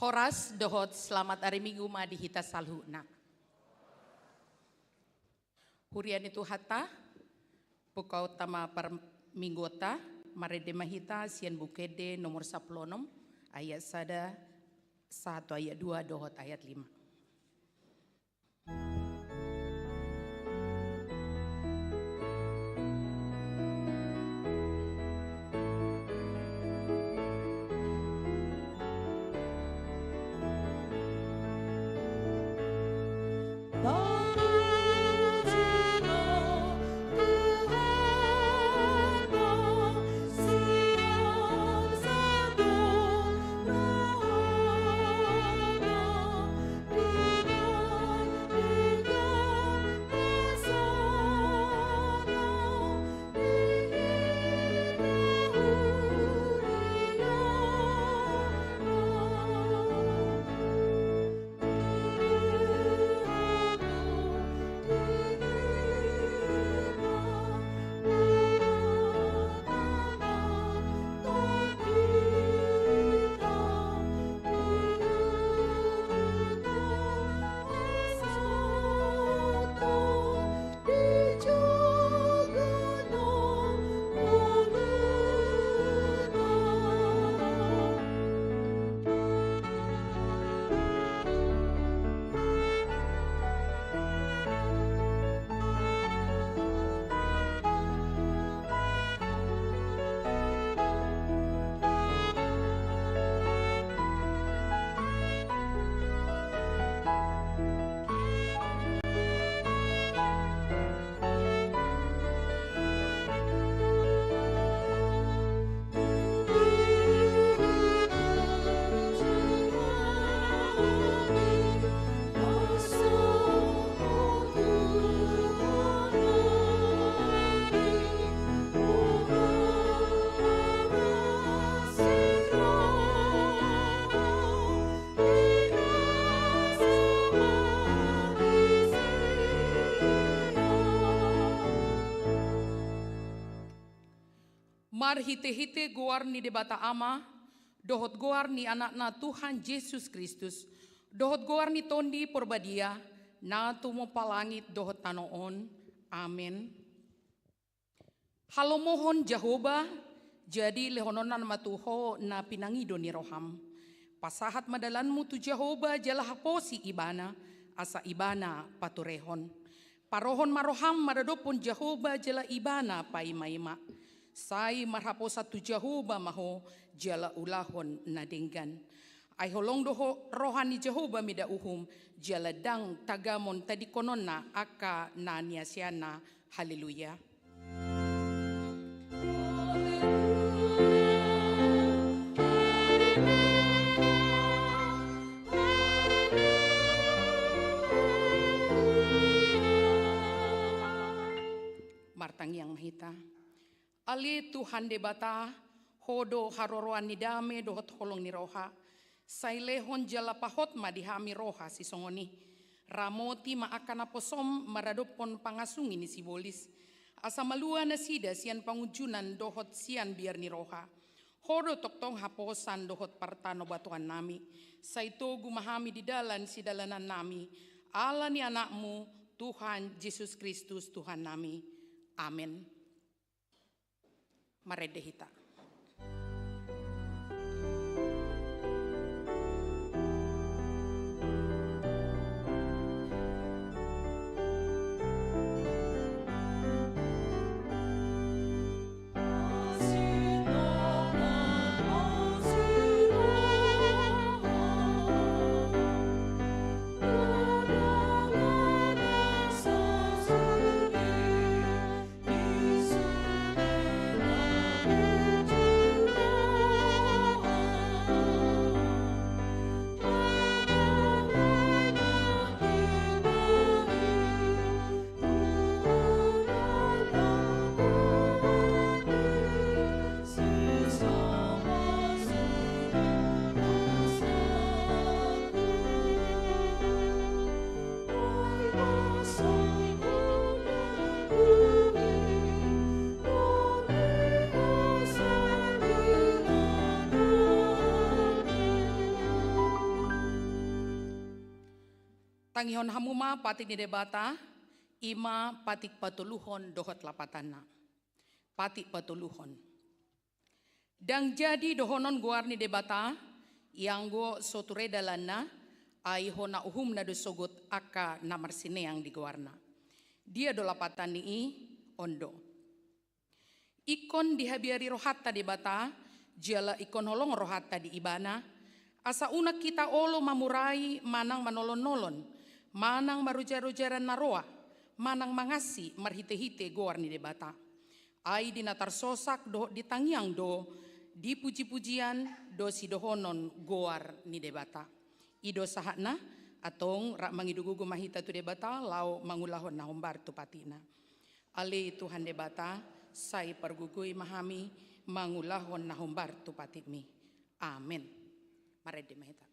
Horas dohot selamat hari Minggu ma dihita salhuna. Hurian itu hata, pukau tama per minggota, marede mahita sian bukede nomor 16 ayat 1 ayat 2 dohot ayat 5. Mar hite-hite goar ni debata ama, dohot goar ni anak na Tuhan Yesus Kristus, dohot goar ni tondi porbadia, na tumo palangit dohot tanoon, amin. Halo mohon Jehovah, jadi lehononan matuho na pinangido ni roham. Pasahat madalanmu tu Jehovah jala haposi ibana, asa ibana paturehon. Parohon maroham madadopon Jehovah jala ibana paimaima. Sai marhapo satu Jehovah maho jala ulahon nadenggan. Ay holong doho rohani Jehovah mida uhum jala dang tagamon tadi kononna aka na niasiana. Haleluya. Martang yang mahita. Ali Tuhan debata hodo haroroan ni dame dohot holong ni roha. Sailehon jala pahot madihami roha si songoni. Ramoti maakana posom maradopon pangasungin ni sibolis. Asa malua na sida sian pangujunan dohot sian biar ni roha. Hodo toktong haposan dohot partano batuan nami. Saito gumahami di dalan si dalanan nami. Allah ni anakmu Tuhan Yesus Kristus Tuhan nami. Amin. Maredehita. Tangihon hamuma patik ni debata, ima patik patuluhon dohot lapatana. Patik patuluhon. Dang jadi dohonon guar ni debata, yang go soture dalana, ai hona uhum na dosogot aka namar sineang di guarna. Dia do lapatan ni ondo. Ikon dihabiari rohata debata, jala ikon holong rohata di ibana, asa una kita olo mamurai manang manolon-nolon, manang marujar-rujaran naroa, manang mangasi marhite-hite goar ni debata. Ai dinatar sosak do ditangiang do, dipuji-pujian do si dohonon goar ni debata. Ido sahana atong rak mangidugugu mahita tu debata lau mangulahon na hombar tu patina. Ale Tuhan debata, sai pergugui mahami mangulahon na hombar tu patimi. Amin. Marede mahita.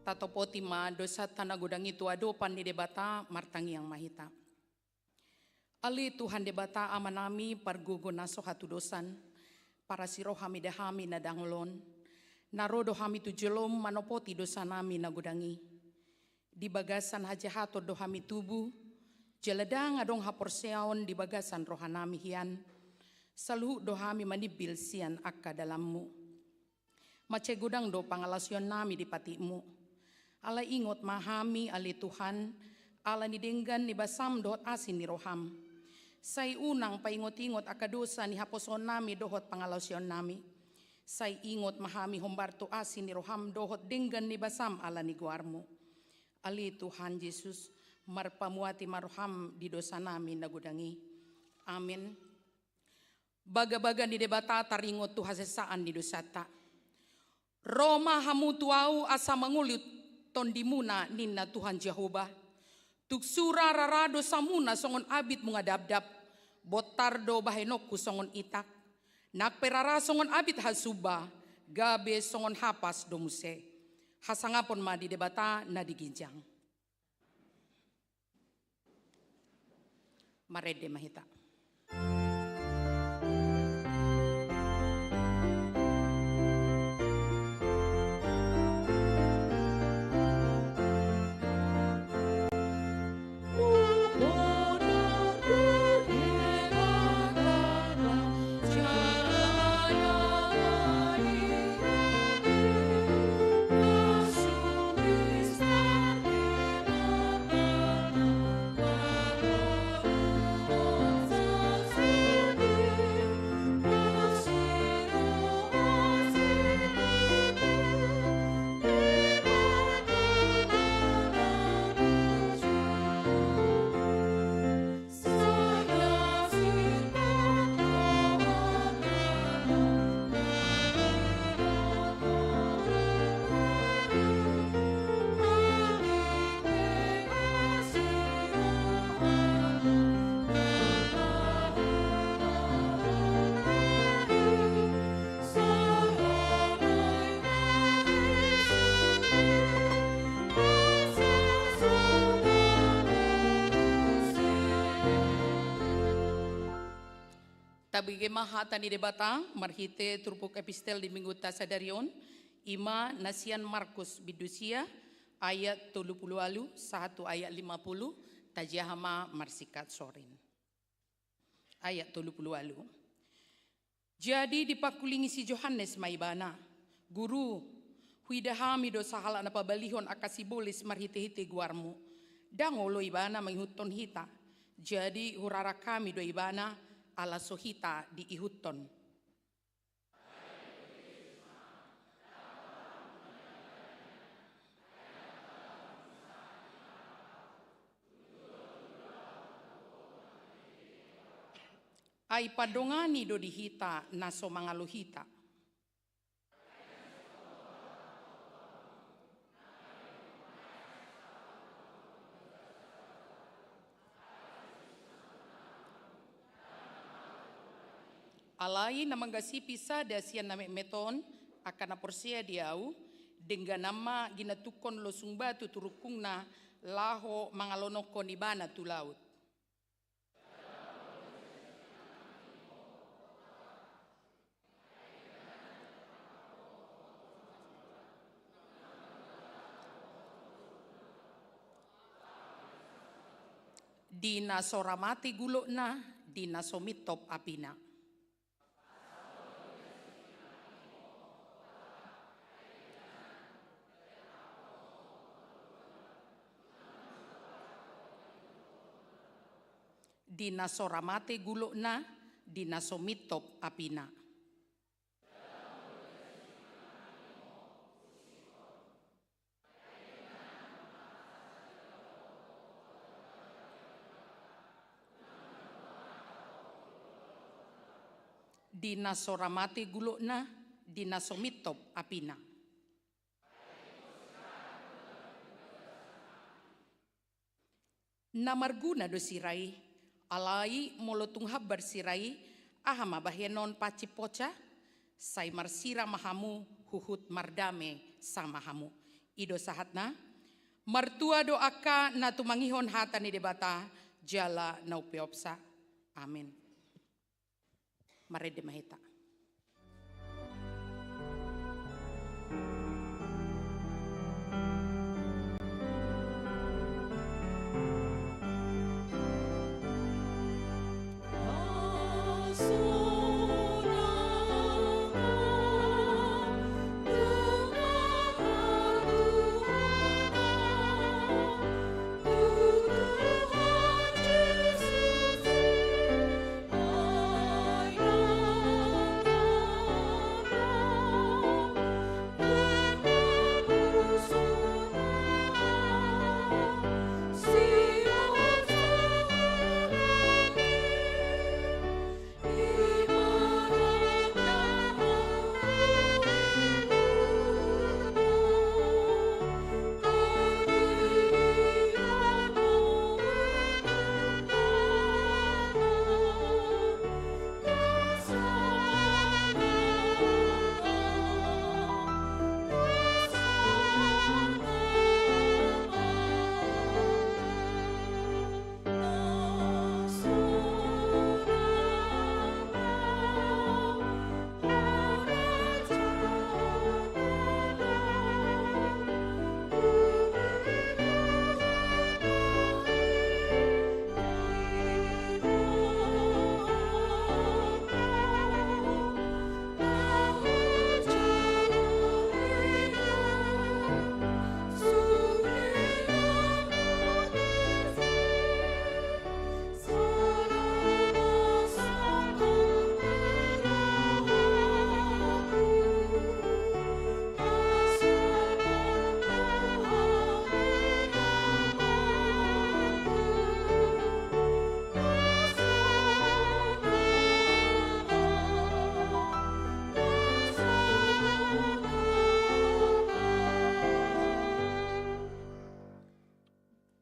Tatopoti ma dosa tanah gudang itu adopan di debata martangi yang mahita. Ali Tuhan debata amanami pargugo naso hatu dosan, para sirohami dahami nadanglon, narodo hami tujolom manopoti dosa nami nagudangi. Di bagasan hajahato dohami tubuh, jeladang adong haporseaon di bagasan rohanami hian, saluh dohami manibil sian akka dalammu. Mace gudang do pangalasyon nami di patimu. Ala ingot mahami ali Tuhan, ala nidenggan ni basam dohot asin ni roham. Say unang paingot-ingot akadosa ni haposon nami dohot pangalasyon nami. Say ingot mahami hombarto asin ni roham dohot denggan ni basam ala ni guarmu. Ali Tuhan Yesus marpamuati maroham di dosa nami nagudangi. Amin. Baga-baga di debata taringot tu hasesaan di dosata. Roma hamutuau asa mangulit tondimuna ninna Tuhan Jehovah. Tuksura rarado samuna songon abit mungadabdab. Botardo bahenokku songon itak. Nakperara songon abit hasuba. Gabe songon hapas domuse. Hasangapon ma di debata na diginjang. Marede mahita. Tabige maha tani debata marhite turpuk epistel di minggu tasadarion ima nasian Markus bidusia ayat 30 alu 1 ayat 50 tajahama marsikat sorin. Ayat 30 alu. Jadi dipakulingi si Johannes maibana, guru huidahami do sahala na pabalihon akasibolis marhite-hite guarmu. Dangolo ibana menghuton hita. Jadi hurara kami do ibana ala sohita di ihuton. Ai padongani do dihita naso mangaluhita. Alai na manggasipi sada siya na meton akan na porsia diau dengan nama ginatukon lo sungbatu turukung na laho mangalonokon ibana tu laut. Dina soramati gulo na, dina somitop apina. Dina soramate gulo na, dina somitop apina. Dina soramate gulo na, dina somitop apina. Namarguna do sirai, alai molotung habar sirai, ahama bahenon paci poca, sai marsira mahamu huhut mardame sama hamu. Ido sahatna, martua doaka na tumangihon hatani debata, jala naupeopsa. Amin. Marede maheta.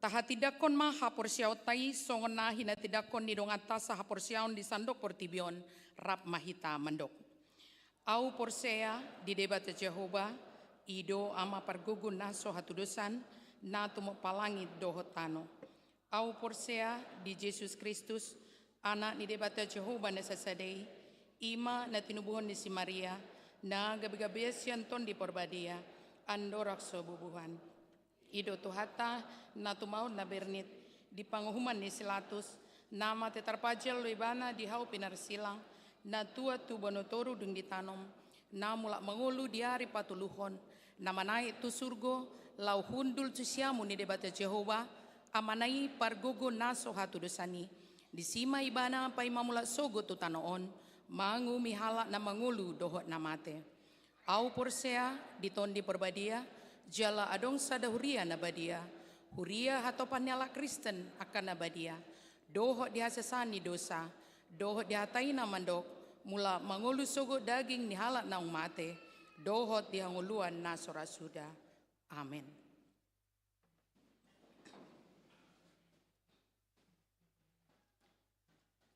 Taha tidakon maha porsiao tai songona hina tidakon ni dong atas saha porsiaon di sandok portibion rap mahita mandok. Au porsea di debat Jehovah ido ama pargugun naso hatudosan na tumo palangi dohotano. Au porsea di Yesus Kristus anak ni debata Jehovah na sasadei, ima na tinubuhon ni si Maria, na gabi-gabi siyanton di porbadia, andorak so bubuhan. Ido tuhata na tumaw na bernit, di panguhuman ni silatus, nama tetarpajel loibana di hau pinarsilang, na tua tu bonotoru dung ditanom, na mulak mengulu diari patuluhon, nama naik tu surgo, lau hundul tu siamu ni debata Jehovah, amanai pargogo naso hatu dosani, di sima ibana pai mamulak sogo tu tanoon, mangu mihala na mangulu dohot namate. Au porsea ditondi perbadia, jala adong sadahuria nabadia, huria hatopan nyala Kristen akan nabadia, dohot dihasasani dosa, dohot dihatai na mandok, mula mangulu sogo daging nihalak naung mate, dohot dihanguluan na sorasuda. Amin.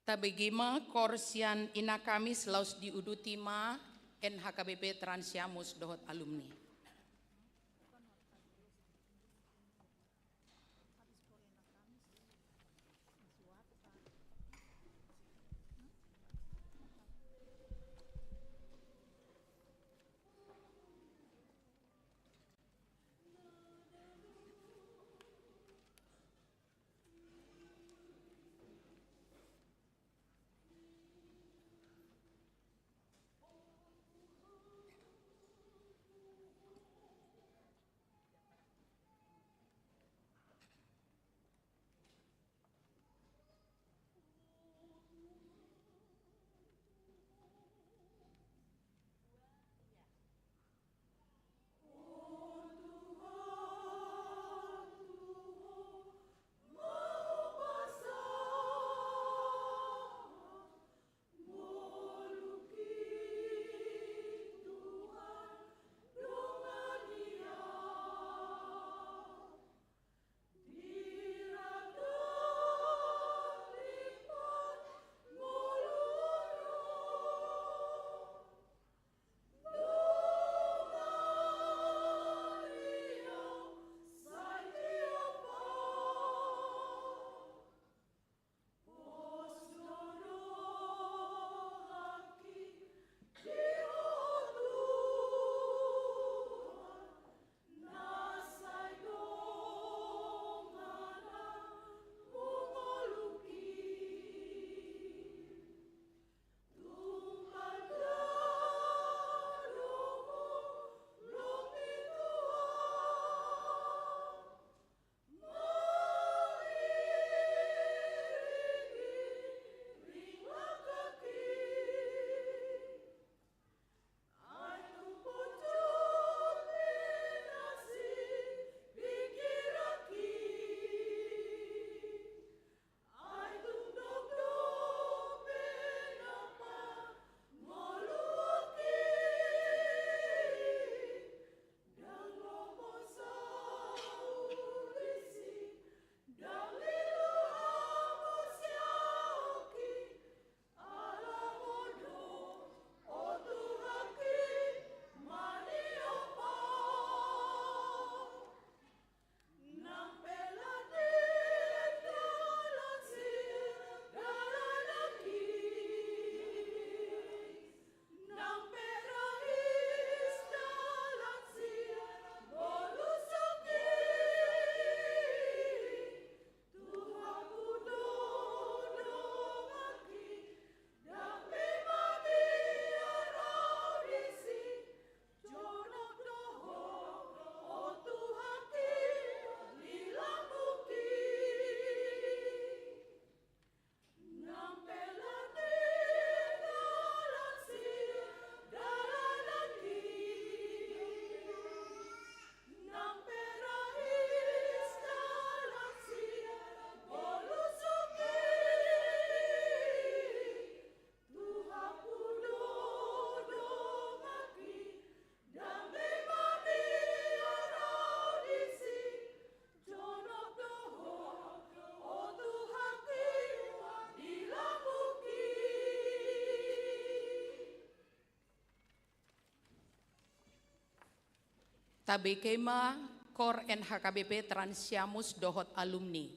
Tabegima korsian ina Kamis laus diudutima NHKBP Transiamus dohot alumni. Tabekema Kor NHKBP Transiamus dohot alumni.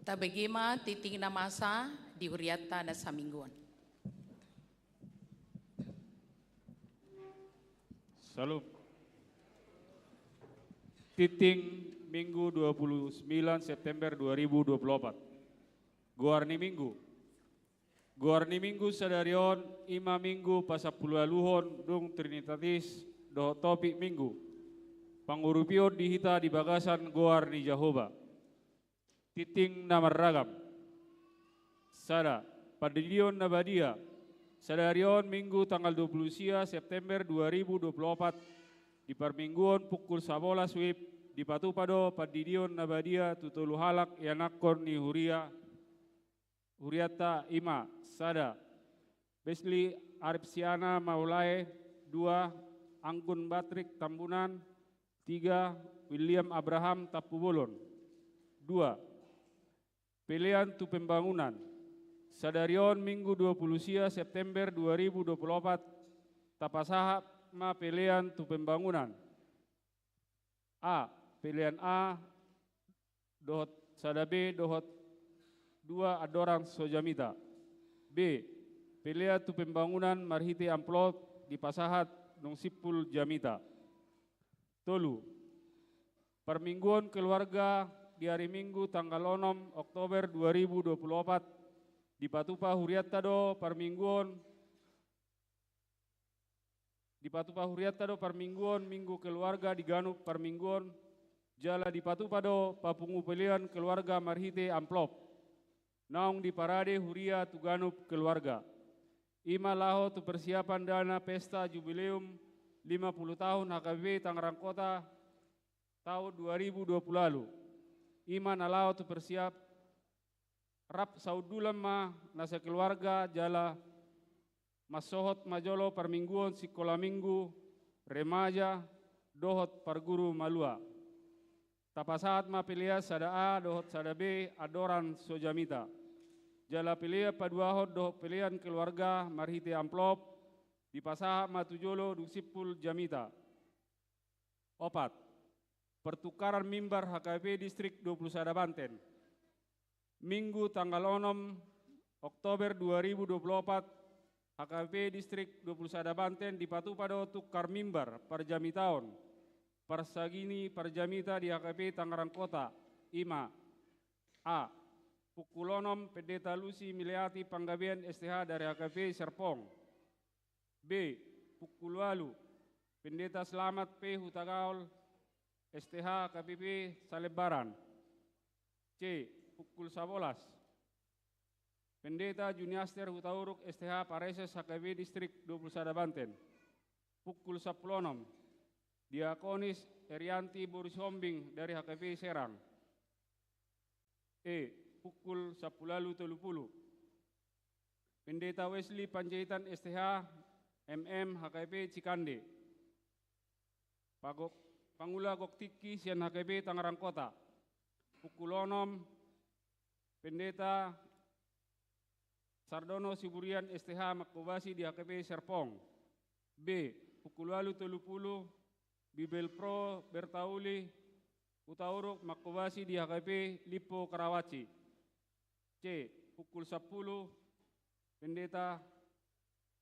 Tabegema titing na masa di huriata na sa mingguan. Salam. Titing Minggu 29 September 2024. Guarni Minggu. Guarni Minggu sadarion ima minggu pasapulualuhon dung Trinitatis doh topik minggu. Pangurupio dihita di bagasan Guarni Jehovah. Titing namar ragam. Sada Padidion Nabadia. Sadarion Minggu tanggal 20 September 2024 di permingguan pukul 11 WIB di Patupado Padidion Nabadia tutulu halak yanakon ni Huriata Ima Sada Besli Aripsiana Maulae 2 Anggun Batrik Tambunan 3 William Abraham Tapubulon 2 Pilihan tu Pembangunan Sadarion Minggu 20 September 2024 tapasahap ma pilihan tu Pembangunan. A. Pilihan A dohot sadabe dohot 2 Adoran Sojamita. B. Pilihan tu Pembangunan marhiti amplot di pasahat nung sipul jamita. Tolu. Permingguan keluarga di hari Minggu tanggal 6 Oktober 2024 di Patupa Huriatado permingguan di Patupa Huriatado permingguan Minggu keluarga di Ganup permingguan jala di Patupado papungu pilihan keluarga marhite amplop naung di parade Huria tu Ganup keluarga ima laho tu persiapan dana pesta jubileum 50 tahun HKBP Tangerang Kota tahun 2020 lalu ima nalao tu persiap rap saudulam ma nasa keluarga jala masohot majolo permingguan sikola minggu remaja dohot parguru malua tapasaat ma pilia sada A dohot sada B adoran sojamita jala pilia paduahot dohot pilihan keluarga marhite amplop di pasaha matujolo dusipul jamita. 4 pertukaran mimbar HKP Distrik 21 Banten. Minggu tanggal 6 Oktober 2024 HKP Distrik 21 Banten di Patupado tukar mimbar per jamitaon. Persagini per jamita di HKP Tangerang Kota. Ima. A. Pukulonom Pendeta Lucy Miliati Panggabean STH dari HKP Serpong. B. Pukulalu Pendeta Selamat P. Hutagaul STH KPP Salebaran. C. Pukul 11. Pendeta Juniaster Hutauruk STH Pareses HKB Distrik 21 Banten. Pukul 10. Diakonis Erianti Boris Hombing dari HKB Serang. E. Pukul 10.30. Pendeta Wesley Panjaitan STH MM HKB Cikande. Pangula Goktiki Sian HKB Tangerang Kota. Pukul 6 Pendeta Sardono Siburian STH Makobasi di HKB Serpong. B. Pukul 8.30 Bibel Pro Bertauli Utauruk Makobasi di HKB Lipo Karawaci. C. Pukul 10 Pendeta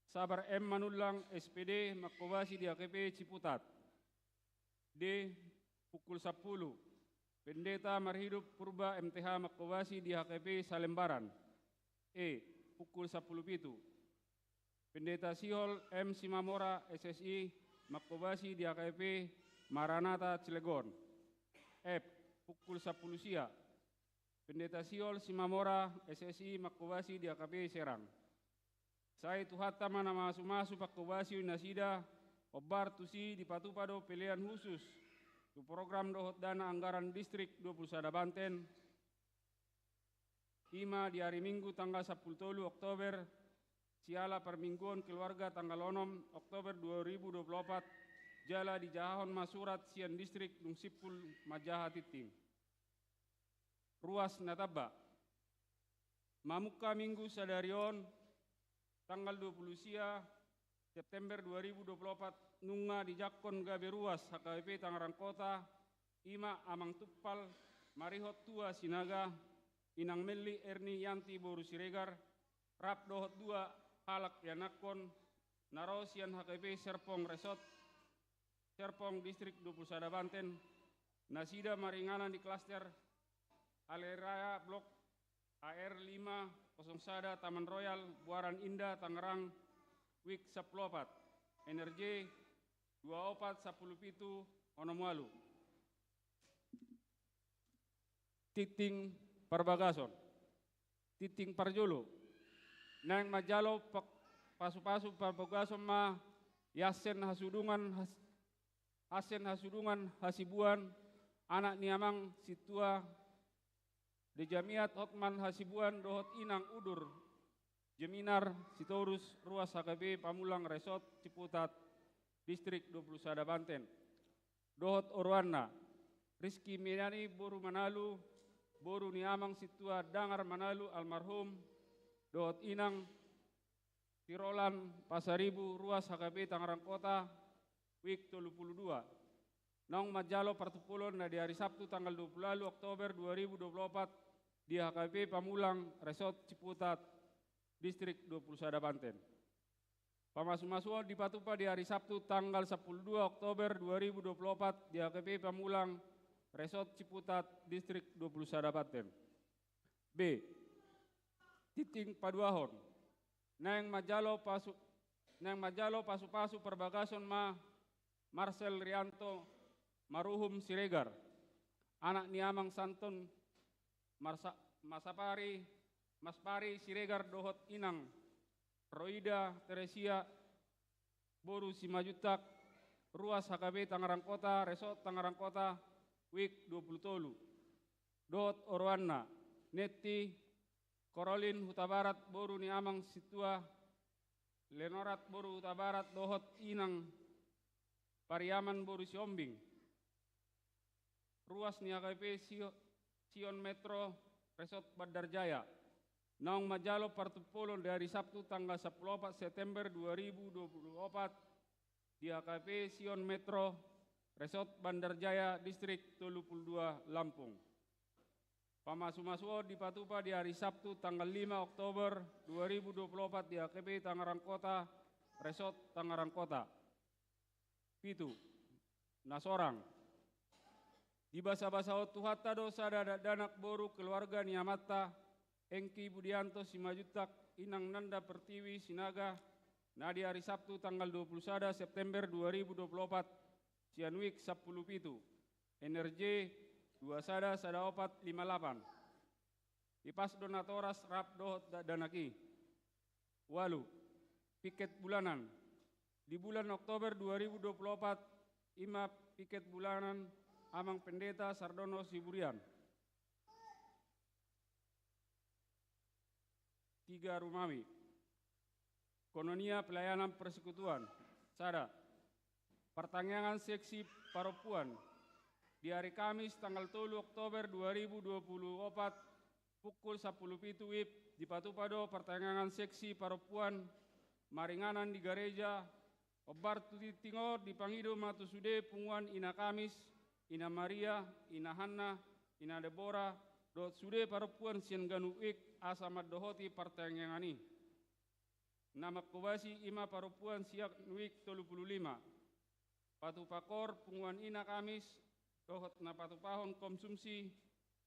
Sabar M. Manulang SPD Makobasi di HKB Ciputat. D. Pukul 10 Pendeta Marhidup Purba MTH Makobasi di HKP Salembaran. E. Pukul 10.07 Pendeta Sihol M. Simamora SSI Makobasi di HKP Maranata Cilegon. F. Pukul 10 siang Pendeta Sihol Simamora SSI Makobasi di HKP Serang. Saya Tuhatta mana masu Makobasi Nasida Obar tusi di Patupado pilihan khusus tu program dohot dana anggaran distrik 21 Banten. Ima di hari Minggu tanggal 10 Oktober siala permingguan keluarga tanggal 6 Oktober 2024 jala di Jahon Masurat Sian Distrik Dung Sipul Majaha Titing. Ruas Nataba. Mamuka Minggu Sadarion tanggal 20 September 2024 nunga di Jakon Gabe Ruas HKP Tangerang Kota ima amang tuppal marihot tua sinaga Inang Meli Erni Yanti Boru Siregar, Rap Dohot 2 Halak Yanakon, Narosian HKP Serpong Resort, Serpong Distrik 21 Banten, Nasida Maringanan di Klaster, Aleraya Blok AR5 Sada Taman Royal, Buaran Indah, Tangerang, Wik 14, Energi 24 17 Onomualu. Titing Parbagason, Titing Parjulu, Nang Majalo Pasu-pasu Parbagason ma Yasen Hasudungan Hasen Hasudungan Hasibuan, anak Niamang Situa De Jamiat Hotman Hasibuan Dohot Inang Udur, Jeminar Sitorus Ruas HKB Pamulang Resort Ciputat, Distrik 21 Banten. Dohot Orwana, Rizky Mediani Boru Manalu, Boru Niamang Situa Dangar Manalu almarhum, Dohot Inang Tirolan Pasaribu Ruas HKB Tangerang Kota, Wik 32. Nong Majalo Partupulon na di hari Sabtu tanggal 20 Oktober 2024 di HKP Pamulang Resort Ciputat, Distrik 21 Banten. Pamasu-masuan di Patupa di hari Sabtu tanggal 12 Oktober 2024 di HKP Pamulang Resort Ciputat, Distrik 21 Banten. B. Titing Paduahon, Nang Majalo Pasu-pasu Perbagason ma Marcel Rianto Maruhum Siregar, anak Niamang Santon Maspari Siregar Dohot Inang, Roida Teresia Boru Simajutak, Ruas HKB Tangerang Kota, Resort Tangerang Kota, Wik 20 Tolu. Dohot Orwana, Neti Korolin Huta Barat Boru Niamang Situa, Lenorat Boru Huta Barat Dohot Inang, Pariaman Boru Siombing. Ruas ni HKP Sion Metro Resort Bandar Jaya. Naung Majalo Partupulon dari Sabtu tanggal 14 September 2024 di HKP Sion Metro Resort Bandar Jaya, Distrik 32 Lampung. Pamasu-masuo di Patupa di hari Sabtu tanggal 5 Oktober 2024 di HKP Tangerang Kota, Resort Tangerang Kota. Pitu, Nasorang. Di basa-basa Tuhata dosa danak boru keluarga Niamata, Engki Budianto Simajutak, Inang Nanda Pertiwi Sinaga, nah di hari Sabtu tanggal 21 September 2024, Cianwik 10 Pitu, Energi 2 Sada 458. Ipas Donatoras Rap Dohot Danaki. Walu, piket bulanan. Di bulan Oktober 2024, Ima piket bulanan Amang Pendeta Sardono Siburian. 3 Rumawi. Kononia Pelayanan Persekutuan. Sada. Pertanyaan seksi Paropuan. Di hari Kamis tanggal 3 Oktober 2024 pukul 10 WIB di Patupado pertanyaan seksi Paropuan Maringanan di Gereja Obar Tutingo di Pangido Matusude Punguan Ina Kamis, Ina Maria, Ina Hanna, Ina Deborah, Dot Sude Paropuan Sienganu Ik Asamad Dohoti pertanyaan ini. Nama Kobasi Ima Paropuan Siak Nuik 35. Patupakor Punguan Ina Kamis, Dohot na Patupahon konsumsi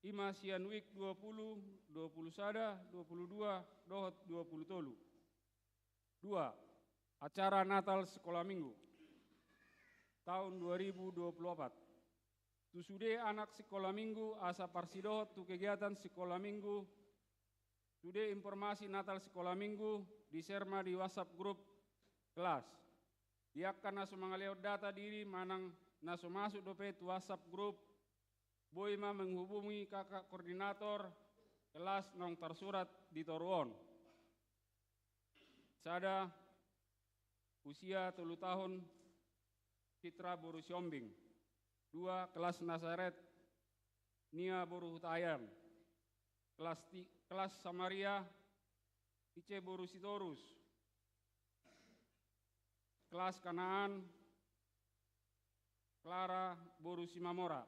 Ima Sianuik 20, 20 Sada, 22, Dohot 20 Tolu. 2. Acara Natal Sekolah Minggu tahun 2024. Tusude anak sekolah minggu asa parsidohot tu kegiatan sekolah minggu. Tude informasi Natal sekolah minggu di serma di WhatsApp grup kelas. Diakan nasu mangaleo data diri manang nasu masuk dope tu WhatsApp grup. Boima menghubungi kakak koordinator kelas nong tersurat di Toruon. Sada usia 3 tahun Fitra Boru Siombing. 2 kelas Nazaret Nia Boru Hutayam. Kelas Samaria Ice Boru Sitorus. Kelas Kanaan Clara Boru Simamora.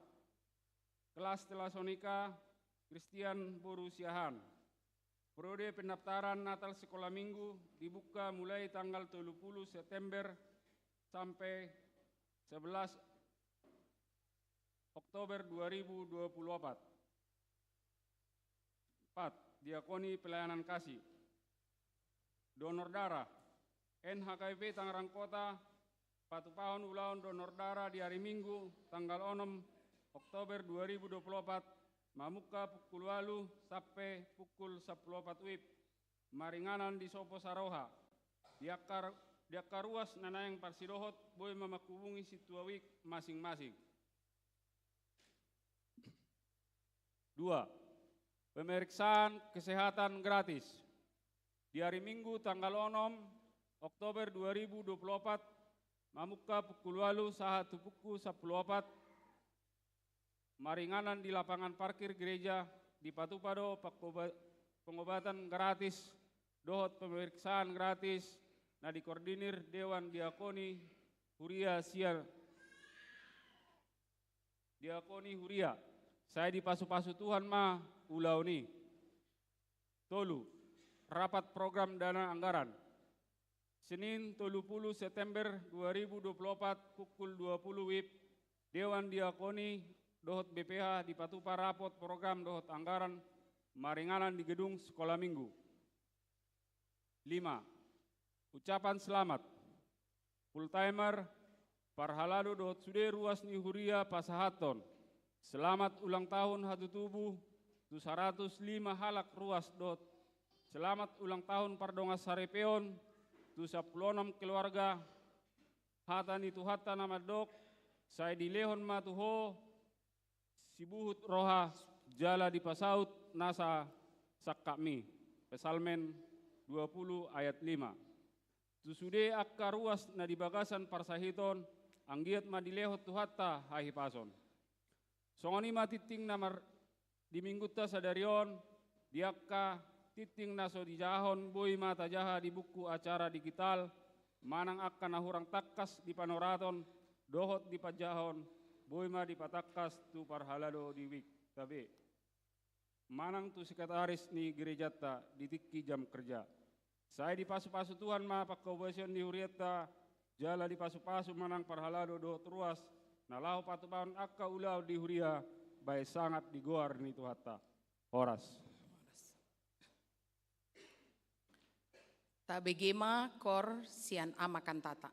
Kelas Telasonika Christian Boru Siahan. Periode pendaftaran Natal Sekolah Minggu dibuka mulai tanggal 30 September sampai 11 Oktober 2024. 4. Diakoni Pelayanan Kasih. Donor darah. NHKP Tangerang Kota, patupahon ulang donor darah di hari Minggu, tanggal 6 Oktober 2024, mamuka pukul 8 sampai pukul 14 WIB. Maringanan di Sopo Saroha. Diakar ruas nanayang parsidohot, boy mamakubungi situa wik masing-masing. 2. Pemeriksaan kesehatan gratis. Di hari Minggu tanggal 6 Oktober 2024, mamuka pukul 8 saat pukul 14, maringanan di lapangan parkir gereja di Patupado, pengobatan gratis, dohot pemeriksaan gratis, nah dikoordinir Dewan Diakoni Huria Siar. Diakoni Huria, saya di pasu-pasu Tuhan ma ulau ni. Tolu, rapat program dana anggaran. Senin 30 September 2024 pukul 20 WIB, Dewan Diakoni dohot BPH di Patupa rapot program dohot anggaran maringanan di gedung sekolah minggu. 5. Ucapan selamat. Full timer parhalado dohot sude ruas ni Huria Pasahaton. Selamat ulang tahun hatu tubuh tu 105 halak ruas dohot. Selamat ulang tahun pardongas sarepeon tu 16 keluarga. Hatan itu hatta nama dok. Saya di lehon matuho. Sibuhut roha jala di pasaut nasa sakami. Pesalmen 20 ayat 5. Tusude akka ruas na di bagasan parsahiton anggiat madilehot tuhatta hahi pason. Songoni matiting namar di mingguta sadarion diakka titing naso di jahon boy mata jaha di buku acara digital manang akka nahurang takkas di panoraton dohot di pajahon boy ma di patakkas tu parhalado di wik tabe manang tu sekretaris ni gerejata di tikki jam kerja. Saya di pasu-pasu Tuhan ma pakkobasion di hurieta jala di pasu-pasu manang parhalado dohot ruas nalau patupaon akka ulau di huria baik sangat digoar ni tuhata. Horas. Tabegema kor sian amakan tata.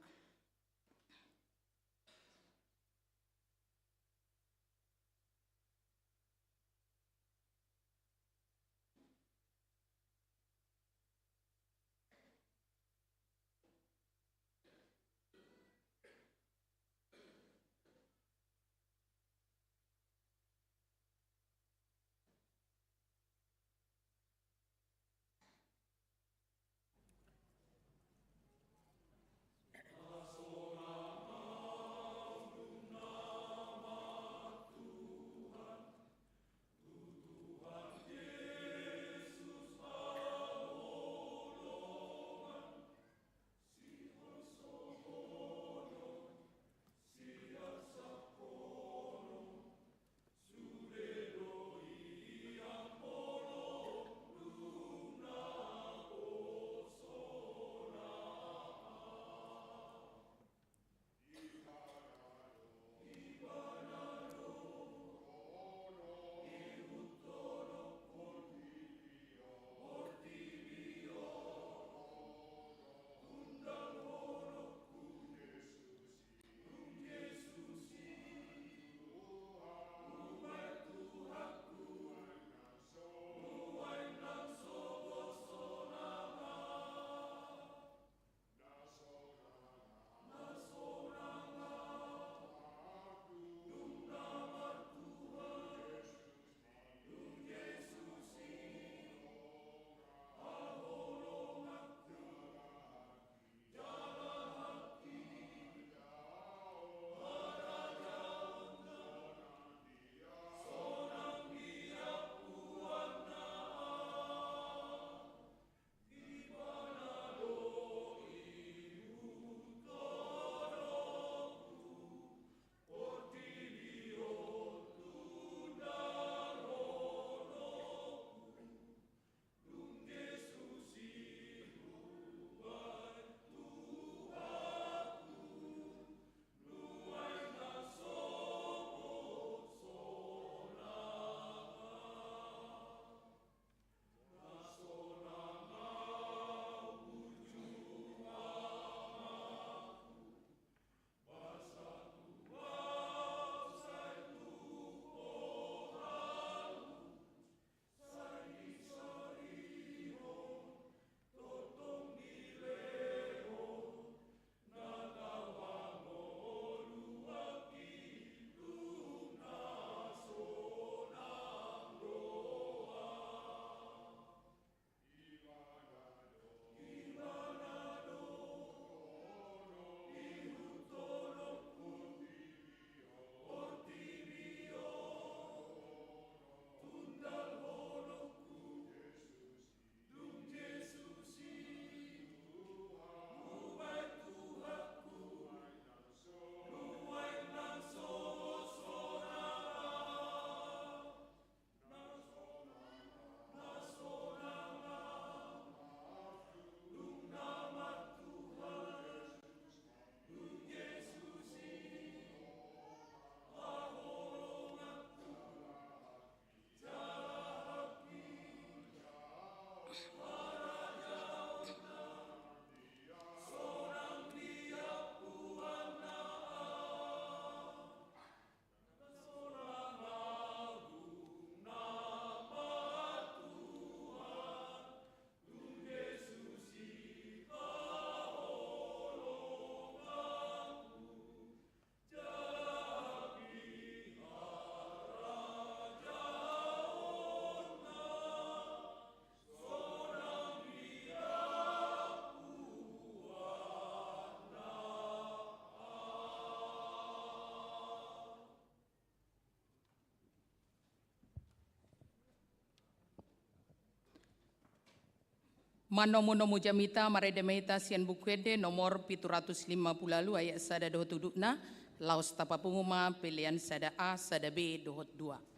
Manomo jamita maredemeta sian bukwede nomor 750 ayat sada dohot dudukna laos tapapunguma pilihan sada A sada B dohot 2.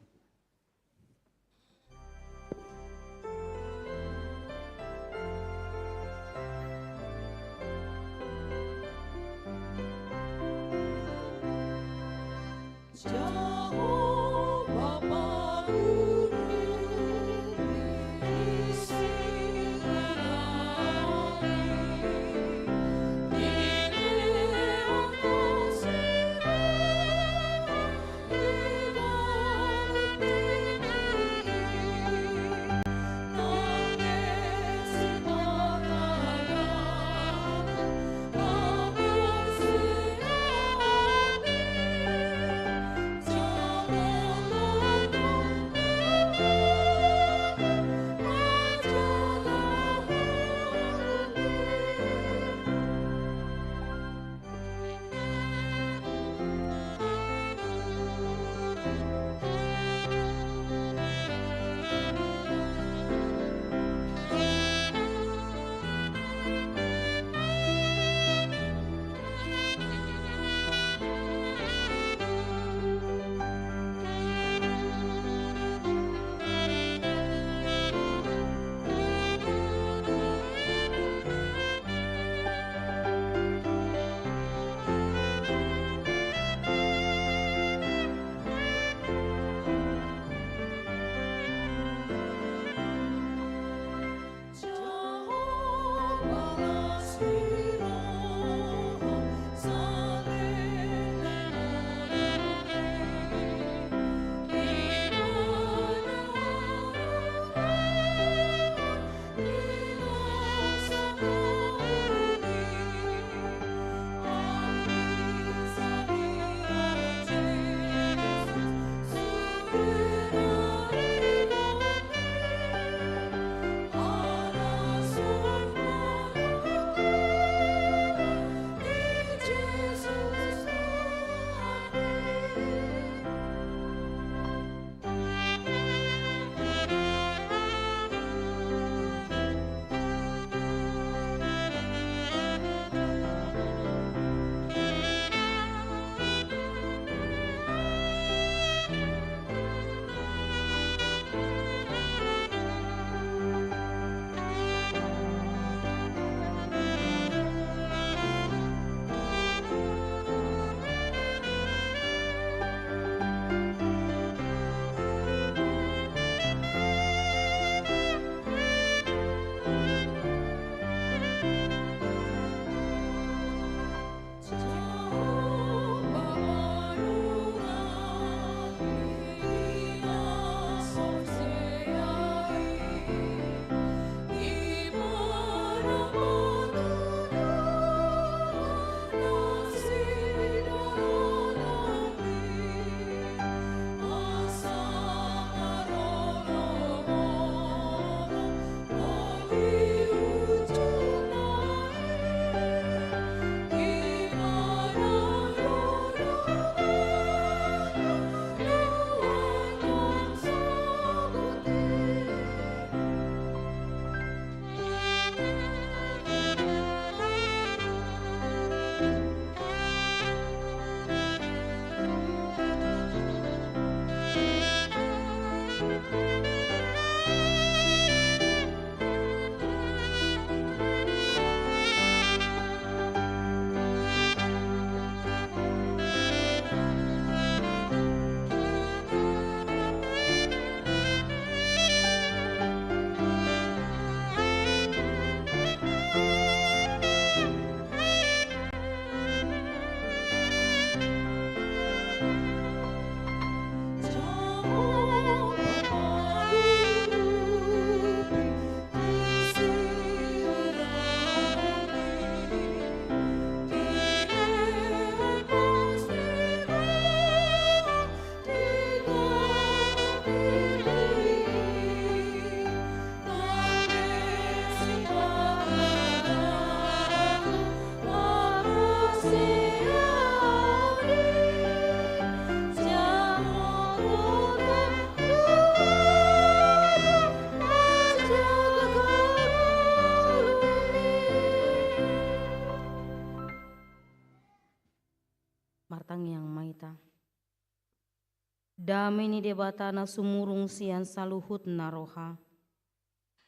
Damini debatana sumurung sian saluhut naroha.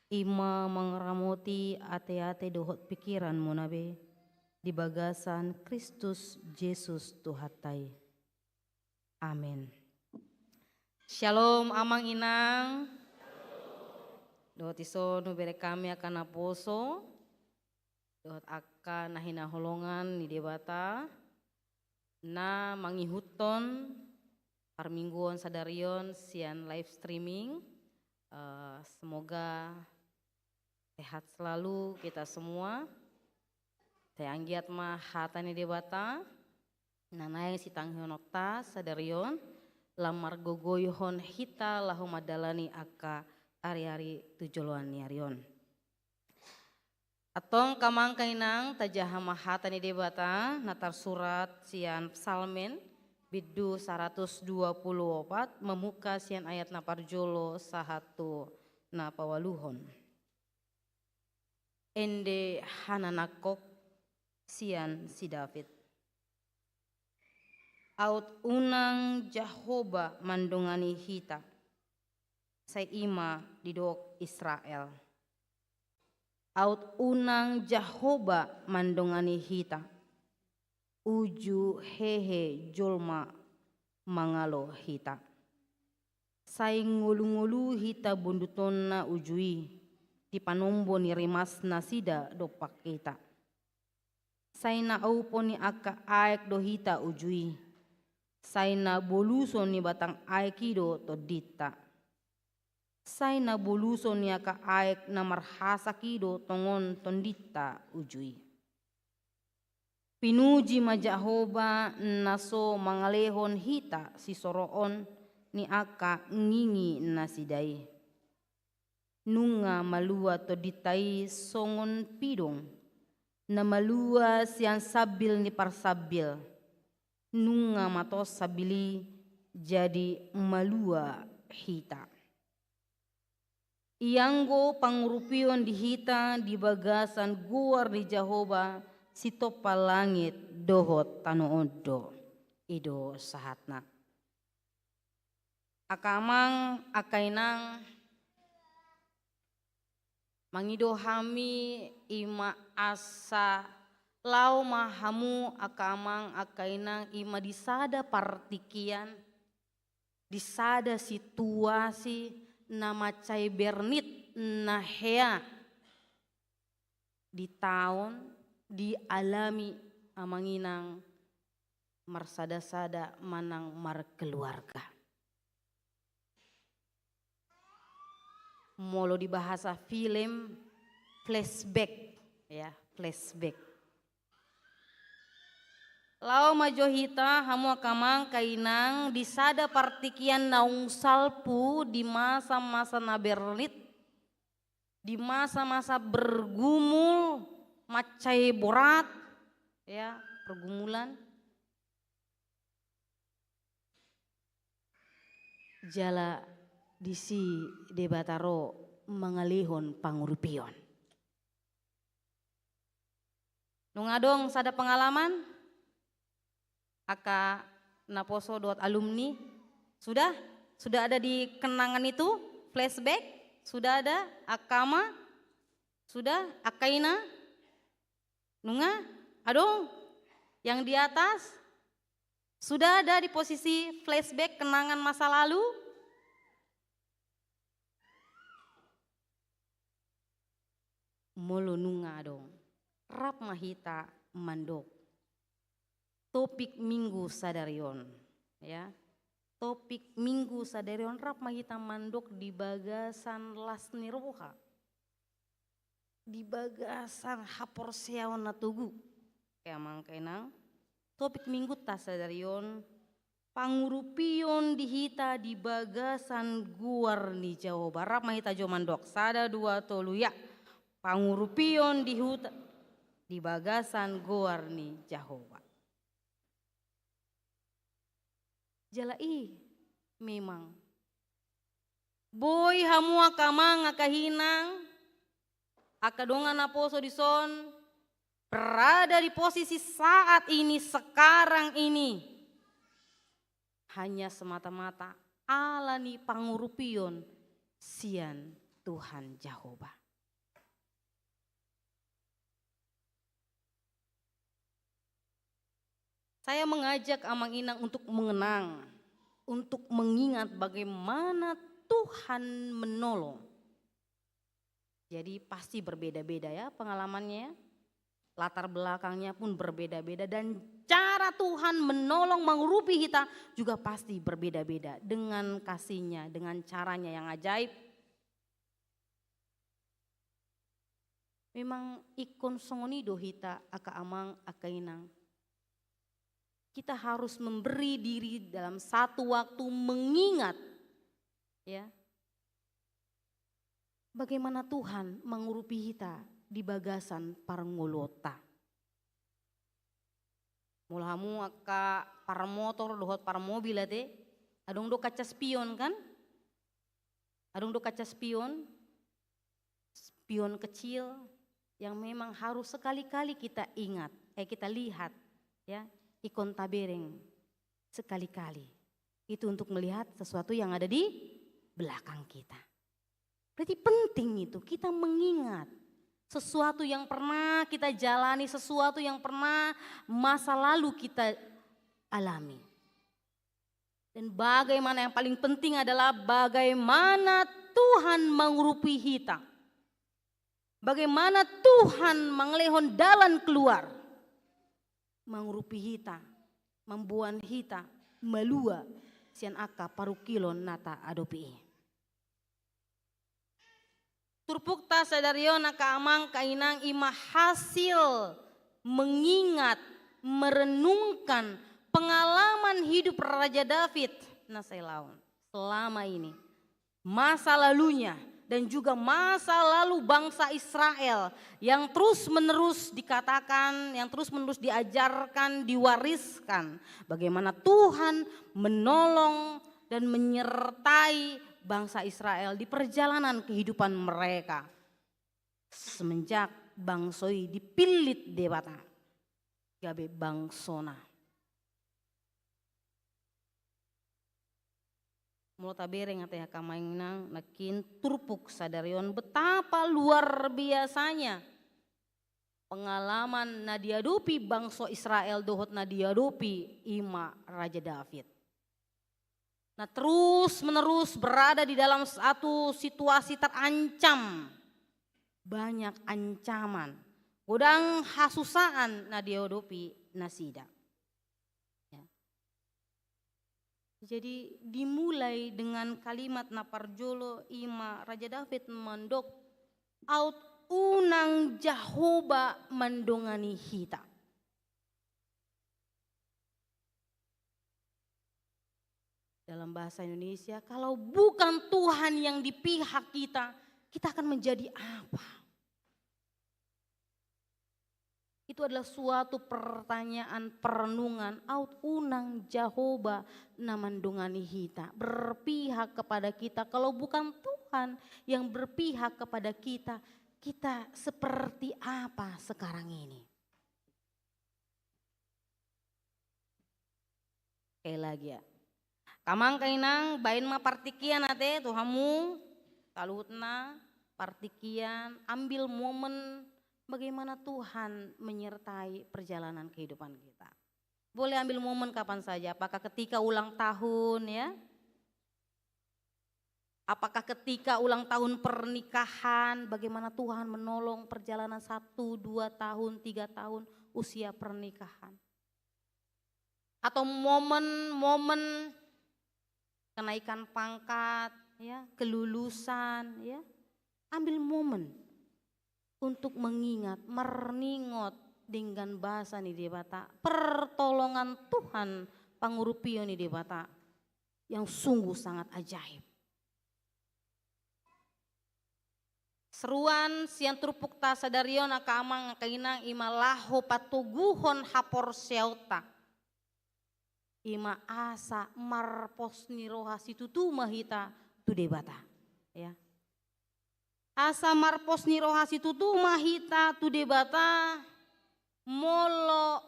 Ima mangramoti ate-ate dohot pikiran munabe. Di bagasan Kristus Yesus Tuhatai. Amin. Shalom amang inang. Dohot iso nubere kami akan aposo. Dohot akan nahina holongan ni debata. Na mangihuton parmingguan sadarion sian live streaming. Semoga sehat selalu kita semua. Teanggiat mah hatani debata. Nanay si tanghionokta sadarion. Lamar gogoyhon hita lahu madalani aka ari-ari tujuluan niarion. Atong kamang kainang tajahama hatani debata natar surat sian psalmen bidu 124 memuka sian ayat naparjolo sahatu napawaluhon. Ende hananakok sian si David. Aut unang Jehoba mandungani hita. Say ima didok Israel. Aut unang Jehoba mandungani hita. Uju hehe jolma mangalo hita. Say ngulu-ngulu hita bundutonna ujui. Di panombo ni rimas nasida dopak kita. Say na aupo ni aka aek do hita ujui. Say na boluso ni batang aekido to dita. Say na boluso ni aka aek na marhasa kido tongon tondita ujui. Pinuji ma Jehoba naso mangalehon hita si soroon ni aka ngingi nasidai. Nunga malua to ditai songon pidong. Na malua siang sabil ni parsabil. Nunga matos sabili jadi malua hita. Ianggo pangurupion di hita di bagasan guar di Jehoba si topa langit dohot tanoodo ido sahatna. Akamang akainang mangido hami ima asa lau mahamu akamang akainang ima disada partikian disada situasi nama cai bernit nahea di tahun dialami amanginang marsada-sada manang markeluarga. Molo di bahasa film flashback ya, flashback. Lau majohita hamu akamang kainang disada partikian naung salpu di masa-masa nabernit, di masa-masa bergumul macai borat ya, pergumulan. Jala disi debataro mangalihon pangurupion. Nungadong sada pengalaman aka naposo dot alumni sudah ada di kenangan itu flashback, sudah ada akama, sudah akaina, nunga, adong yang di atas sudah ada di posisi flashback kenangan masa lalu. Molo nunga dong, rap mahita mandok. Topik minggu sadarion, ya. Topik minggu sadarion rap mahita mandok di bagasan las niroha. Di bagasan hapor seawan natugu. Kaya mangkainang topik minggu tas sadarion pangurupion dihita di bagasan guar ni Jawa Barat mahita jo mandok sada dua tolu ya. Pangurupion di huta di bagasan guar ni Jahoba. Jalai memang boy hamu akamang akahinang akadongan aposo dison berada di posisi saat ini sekarang ini hanya semata-mata alani pangurupion sian Tuhan Jehovah. Saya mengajak Amang Inang untuk mengenang, untuk mengingat bagaimana Tuhan menolong. Jadi pasti berbeda-beda ya pengalamannya, latar belakangnya pun berbeda-beda dan cara Tuhan menolong mengurupi kita juga pasti berbeda-beda dengan kasihnya, dengan caranya yang ajaib. Memang ikon songonido hita aka amang aka inang. Kita harus memberi diri dalam satu waktu mengingat ya bagaimana Tuhan mengurupi kita di bagasan parngolota. Mulahamu aka par motor dohot par mobil ate adong do kaca spion kan? Adong do kaca spion kecil yang memang harus sekali-kali kita ingat, kita lihat ya. Ikon tabereng sekali-kali. Itu untuk melihat sesuatu yang ada di belakang kita. Berarti penting itu kita mengingat sesuatu yang pernah kita jalani, sesuatu yang pernah masa lalu kita alami. Dan bagaimana yang paling penting adalah bagaimana Tuhan mengurupi kita. Bagaimana Tuhan mengelehon dalan keluar. Mengurupi hita, membuan hita, melua, sian aka parukilon nata adopi. Turpukta sadarion aka amang kainang ima hasil mengingat, merenungkan pengalaman hidup Raja David nasailaun selama ini. Masa lalunya dan juga masa lalu bangsa Israel yang terus menerus dikatakan, yang terus menerus diajarkan, diwariskan. Bagaimana Tuhan menolong dan menyertai bangsa Israel di perjalanan kehidupan mereka. Semenjak bangsoi dipilit debata, gabe bangsona. Multa bereng ateh kamainang nakin turpuk sadarion betapa luar biasanya pengalaman nadiadopi bangsa Israel dohot nadiadopi ima Raja David. Nah terus menerus berada di dalam satu situasi terancam, banyak ancaman, godang hasusaan nadiadopi nasida. Jadi dimulai dengan kalimat naparjolo ima Raja David mandok out unang Jehovah mendongani hita. Dalam bahasa Indonesia, kalau bukan Tuhan yang di pihak kita, kita akan menjadi apa? Itu adalah suatu pertanyaan perenungan. Out unang Jehovah namandungani hita. Berpihak kepada kita. Kalau bukan Tuhan yang berpihak kepada kita, kita seperti apa sekarang ini? Sekali lagi ya. Kamang kainang bain ma partikian ate Tuhamu. Talutna partikian ambil momen bagaimana Tuhan menyertai perjalanan kehidupan kita. Boleh ambil momen kapan saja, apakah ketika ulang tahun ya? Apakah ketika ulang tahun pernikahan, bagaimana Tuhan menolong perjalanan 1, 2 tahun, 3 tahun usia pernikahan. Atau momen-momen kenaikan pangkat, ya, kelulusan, ya. Ambil momen untuk mengingat, merningot dengan bahasa nih debata, pertolongan Tuhan pangurupio nih debata yang sungguh sangat ajaib. Seruan sian turpuk ta sadarion aka amang kainang ima laho patuguhon hapor seota. Ima asa marpos niroha situtu mahita tu debata, ya. Asa marpos niroha situtu mahita tu debata molo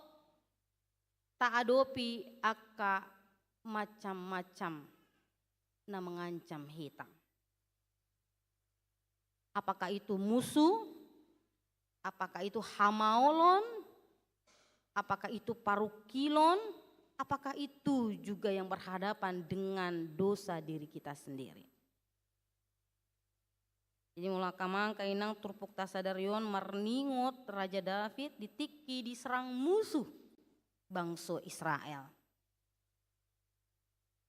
ta adopi aka macam-macam na mengancam hita. Apakah itu musuh? Apakah itu hamaolon? Apakah itu parukilon? Apakah itu juga yang berhadapan dengan dosa diri kita sendiri? Jadi mula kamang kainang turpuk tasadarion marningot Raja David ditiki diserang musuh bangsa Israel.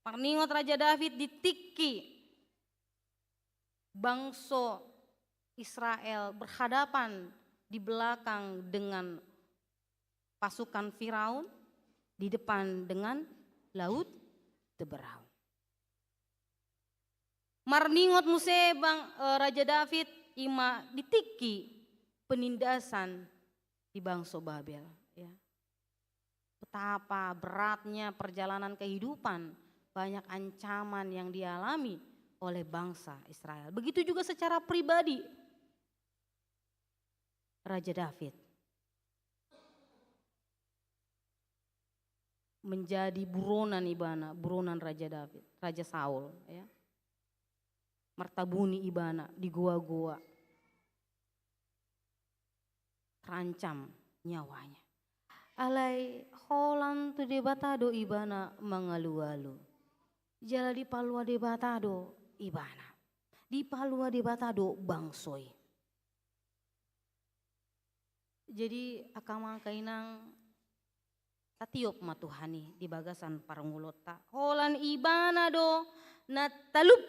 Marningot Raja David ditiki bangsa Israel berhadapan di belakang dengan pasukan Firaun, di depan dengan laut Teberau. Marningot muse Raja David ima ditiki penindasan di bangsa Babel. Ya. Betapa beratnya perjalanan kehidupan, banyak ancaman yang dialami oleh bangsa Israel. Begitu juga secara pribadi Raja David menjadi buronan ibana, buronan Raja David, Raja Saul, ya. Martabuni ibana di goa-goa, terancam nyawanya. Alai holan tu debatado ibana mangalu-alu, jala di palua debatado ibana, di palua debatado bangsoi. Jadi akamang kainang tatiop matuhani di bagasan parangulota. Holan ibana do na talup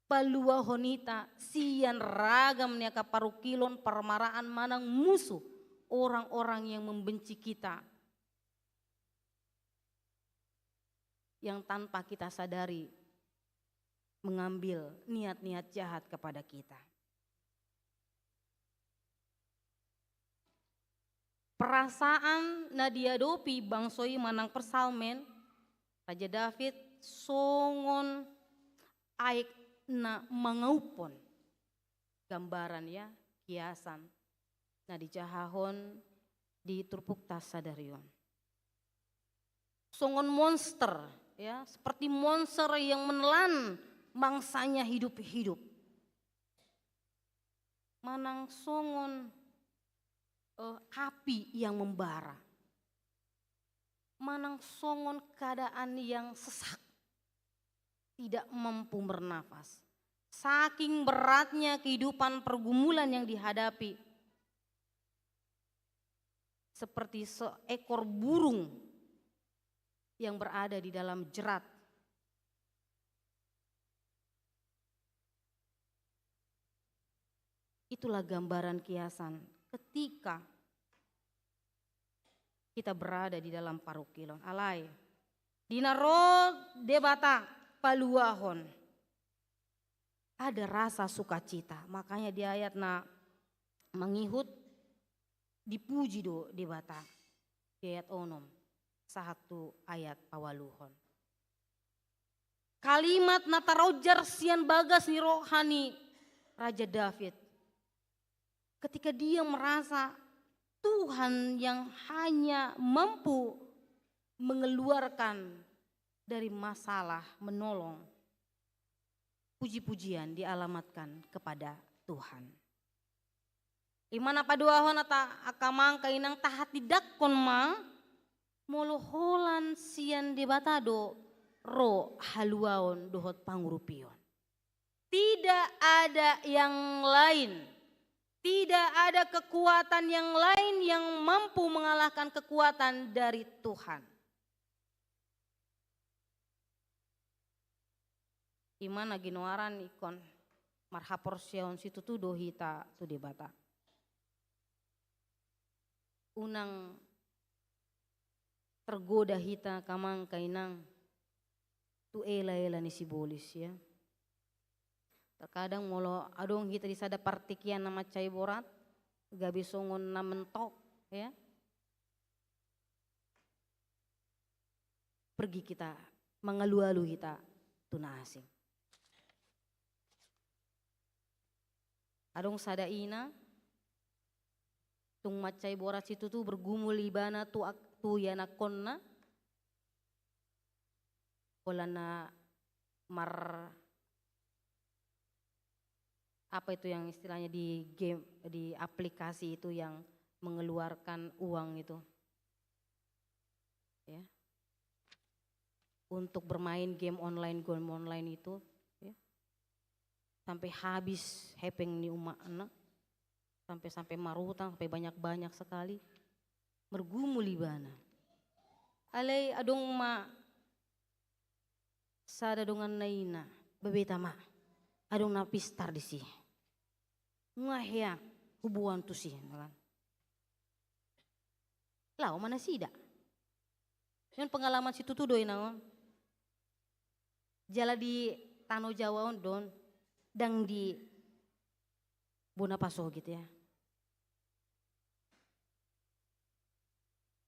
palua honita sian ragam niaka parukilon parmaraan manang musuh orang-orang yang membenci kita. Yang tanpa kita sadari mengambil niat-niat jahat kepada kita. Perasaan na diadopi bangsoi manang persalmen Raja David songon aik na mangaupon gambaran ya kiasan na dijahahon di turpuk tasadarion. Songon monster ya, seperti monster yang menelan mangsanya hidup-hidup. Manang songon api yang membara. Manang songon keadaan yang sesak. Tidak mampu bernafas. Saking beratnya kehidupan pergumulan yang dihadapi. Seperti seekor burung yang berada di dalam jerat. Itulah gambaran kiasan ketika kita berada di dalam parukilon. Alai dinaro debata paluahon. Ada rasa sukacita. Makanya di ayat na mengihut dipuji do debata. Di ayat onom. Satu ayat awaluhon. Kalimat natarojar sian bagas ni rohani Raja David. Ketika dia merasa Tuhan yang hanya mampu mengeluarkan dari masalah, menolong. Puji-pujian dialamatkan kepada Tuhan. Imana paduahon ata akamang kainang tahat didakon ma moloholan sian debatado ro haluaon dohot pangurupion. Tidak ada yang lain. Tidak ada kekuatan yang lain yang mampu mengalahkan kekuatan dari Tuhan. Imana ginoaran ikon marhapor siaon situ tu dohita tu debata. Unang tergoda hita kamang kainang tu ela-ela ni sibolis ya. Terkadang molo adong kita disada partikian nama cai borat, gabi songon na mentok ya. Pergi kita mengalu-alu kita tuna asing. Adong sada ina tung macai borat situ tu bergumul ibana tu yana konna. Kolana apa itu yang istilahnya di game, di aplikasi itu yang mengeluarkan uang itu, ya, untuk bermain game online itu, ya, sampai habis hepeng ni umak anak, sampai marutang, sampai banyak sekali, mergumul ibana. Alay adong ma sada dongan naina bebeta ma adong na pistar di si ngahya hubungan tu si kan lau mana sida yon pengalaman situ tu doi naon jala di Tano Jawa on don dang di Bonapaso gitu ya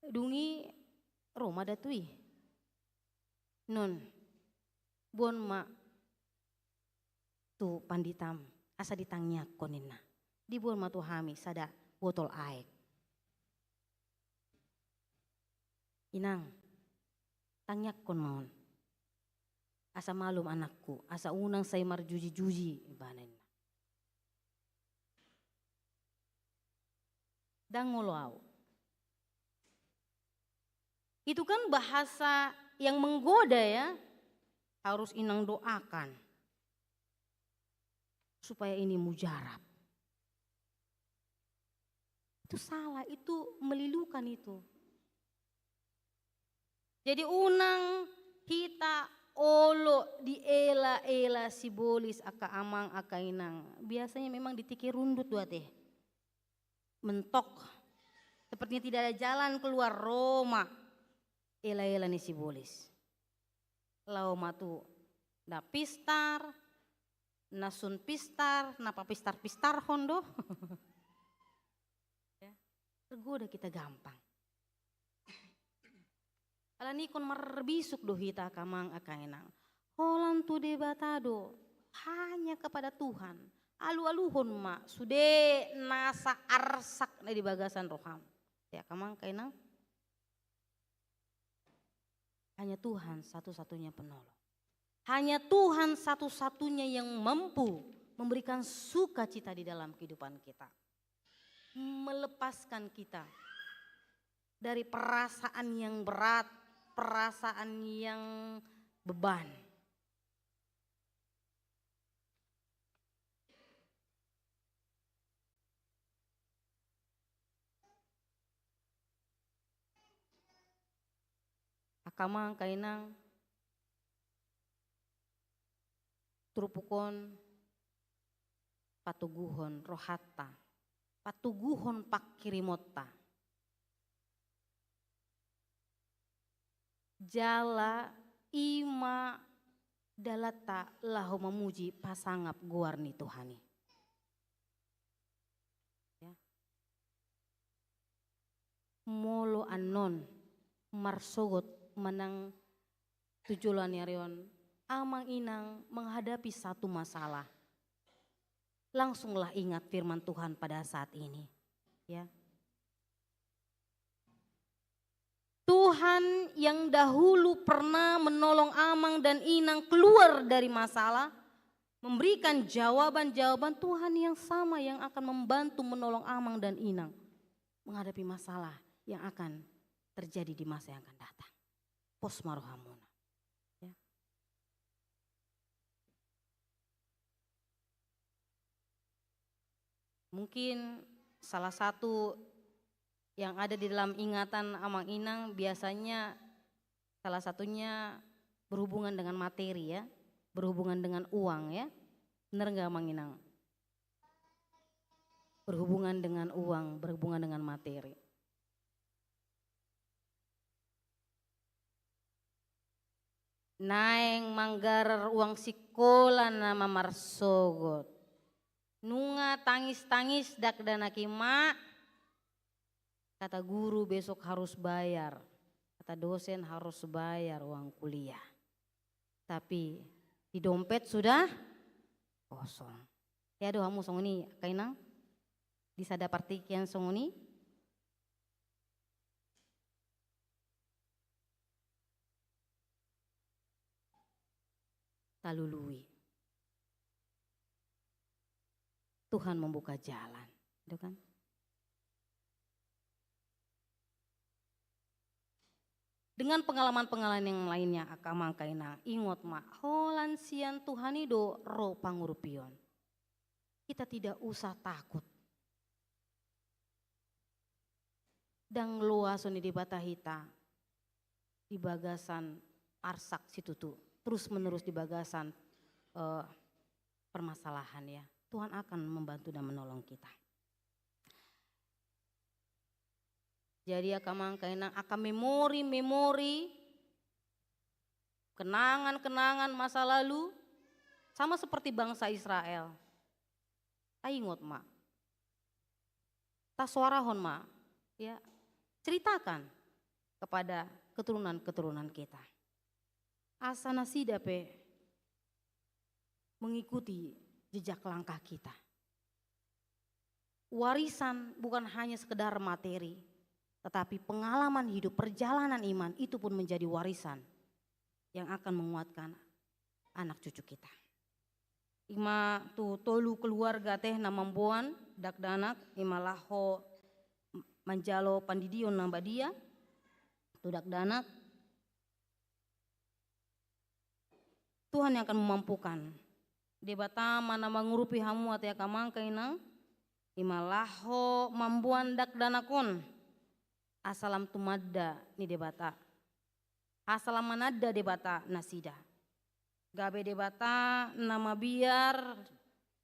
dungi Roma datui non bon ma tu panditam asa ditangnya konina di bon ma tu hami sada botol aek inang tangyak kon maun asa malum anakku asa unang say marjuji-juji ibanen dangoloau itu kan bahasa yang menggoda ya, harus inang doakan supaya ini mujarab. Itu salah, itu melilukan itu. Jadi unang hita olo di ela sibolis aka amang aka inang. Biasanya memang ditiki rundut dua teh. Mentok. Sepertinya tidak ada jalan keluar Roma. Ela ni sibolis. Lau matu na pistar, nasun pistar, napa pistar hondo. Ya, tergoda kita gampang. Alani kon marbisuk do hita kamang akainang. Holan tu debatado hanya kepada Tuhan. Alu-aluhon ma sude nasa arsak na di bagasan roham. Ya kamang kainang. Hanya Tuhan satu-satunya penolong. Hanya Tuhan satu-satunya yang mampu memberikan sukacita di dalam kehidupan kita. Melepaskan kita dari perasaan yang berat, perasaan yang beban. Akamang kainang trupukon patuguhon rohata, patuguhon pakirimota. Jala ima dalata lahu memuji pasangap guarni Tuhani. Ya. Molo anon marsogot menang tujuan yarion amang inang menghadapi satu masalah. Langsunglah ingat firman Tuhan pada saat ini. Ya. Tuhan yang dahulu pernah menolong amang dan inang keluar dari masalah, memberikan jawaban-jawaban Tuhan yang sama yang akan membantu menolong amang dan inang menghadapi masalah yang akan terjadi di masa yang akan datang. Posmarohamuna. Ya. Mungkin salah satu yang ada di dalam ingatan amang inang biasanya salah satunya berhubungan dengan materi ya, berhubungan dengan uang ya. Benar nggak amang inang? Berhubungan dengan uang, berhubungan dengan materi. Naeng manggarar uang sikola nama marsogot. Nunga tangis-tangis dak danaki mak. Kata guru besok harus bayar. Kata dosen harus bayar uang kuliah. Tapi di dompet sudah kosong. Ya doa kamu songoni kainang. Disada partikian songoni. talului. Tuhan membuka jalan, gitu kan? Dengan pengalaman-pengalaman yang lainnya akamang kaina ingot mak holan sian Tuhan ido ro pangurupion. Kita tidak usah takut. Dan luason di batahita di bagasan arsak situtu terus menerus di bagasan permasalahan ya. Tuhan akan membantu dan menolong kita. Jadi akan memori kenangan-kenangan masa lalu sama seperti bangsa Israel. Ta ingot mak. Ta suarahon mak. Ya, ceritakan kepada keturunan-keturunan kita. Asana sidape mengikuti jejak langkah kita. Warisan bukan hanya sekedar materi, tetapi pengalaman hidup, perjalanan iman itu pun menjadi warisan yang akan menguatkan anak cucu kita. Ima tu tolu keluarga teh namambuan dakdanak ima laho manjalo pandidion namba dia tu dakdanak. Tuhan yang akan memampukan. Debata mana mengurupi hamu ate akamang kaina ima laho mambuan dakdanakon. Asalam tumadda ni debata. Asalam manadda debata nasida. Gabe debata nama biar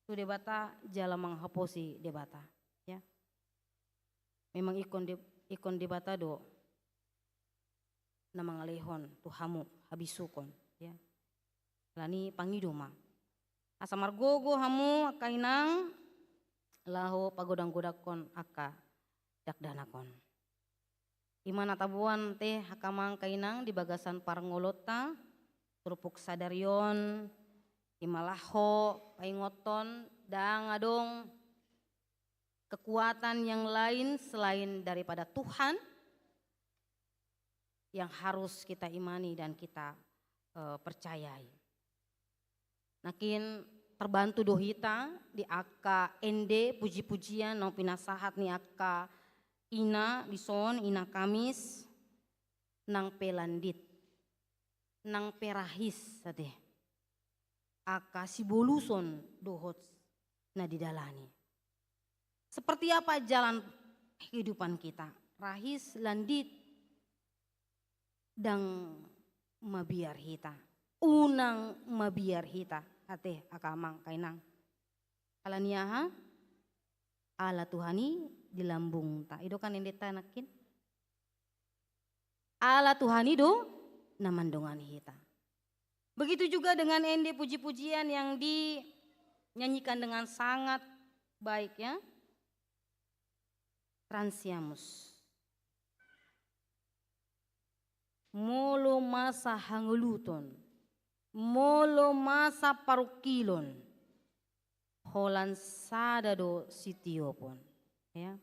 tu debata jala menghaposi debata ya. Memang ikon debata do nama ngalehon tu hamu habisukon ya. Lani pangidoma. Asa margogo hamu kainang laho pagodang-godakon aka dakdanakon. Imana tabuan teh hakamang kainang di bagasan parngolota turupuk sadarion imalaho paingoton dang adong kekuatan yang lain selain daripada Tuhan yang harus kita imani dan kita percayai. Nakin terbantu dohita di aka ende puji-pujian no pinasahat ni aka ina bison ina kamis nang pelandit nang perahis sate aka siboluson dohot na didalani. Seperti apa jalan kehidupan kita? Rahis landit dang mabiar hita. Unang mabiar hita ate akamang kainang. Alaniaha ala Tuhani di lambung ta. Ido kan ende tanakin. Ala Tuhani do namandongan hita. Begitu juga dengan ende puji-pujian yang dinyanyikan dengan sangat baik ya. Transiamus. Molo masa hanguluton. Molo masa parukilon. Holan sadado sitiopon. Ya.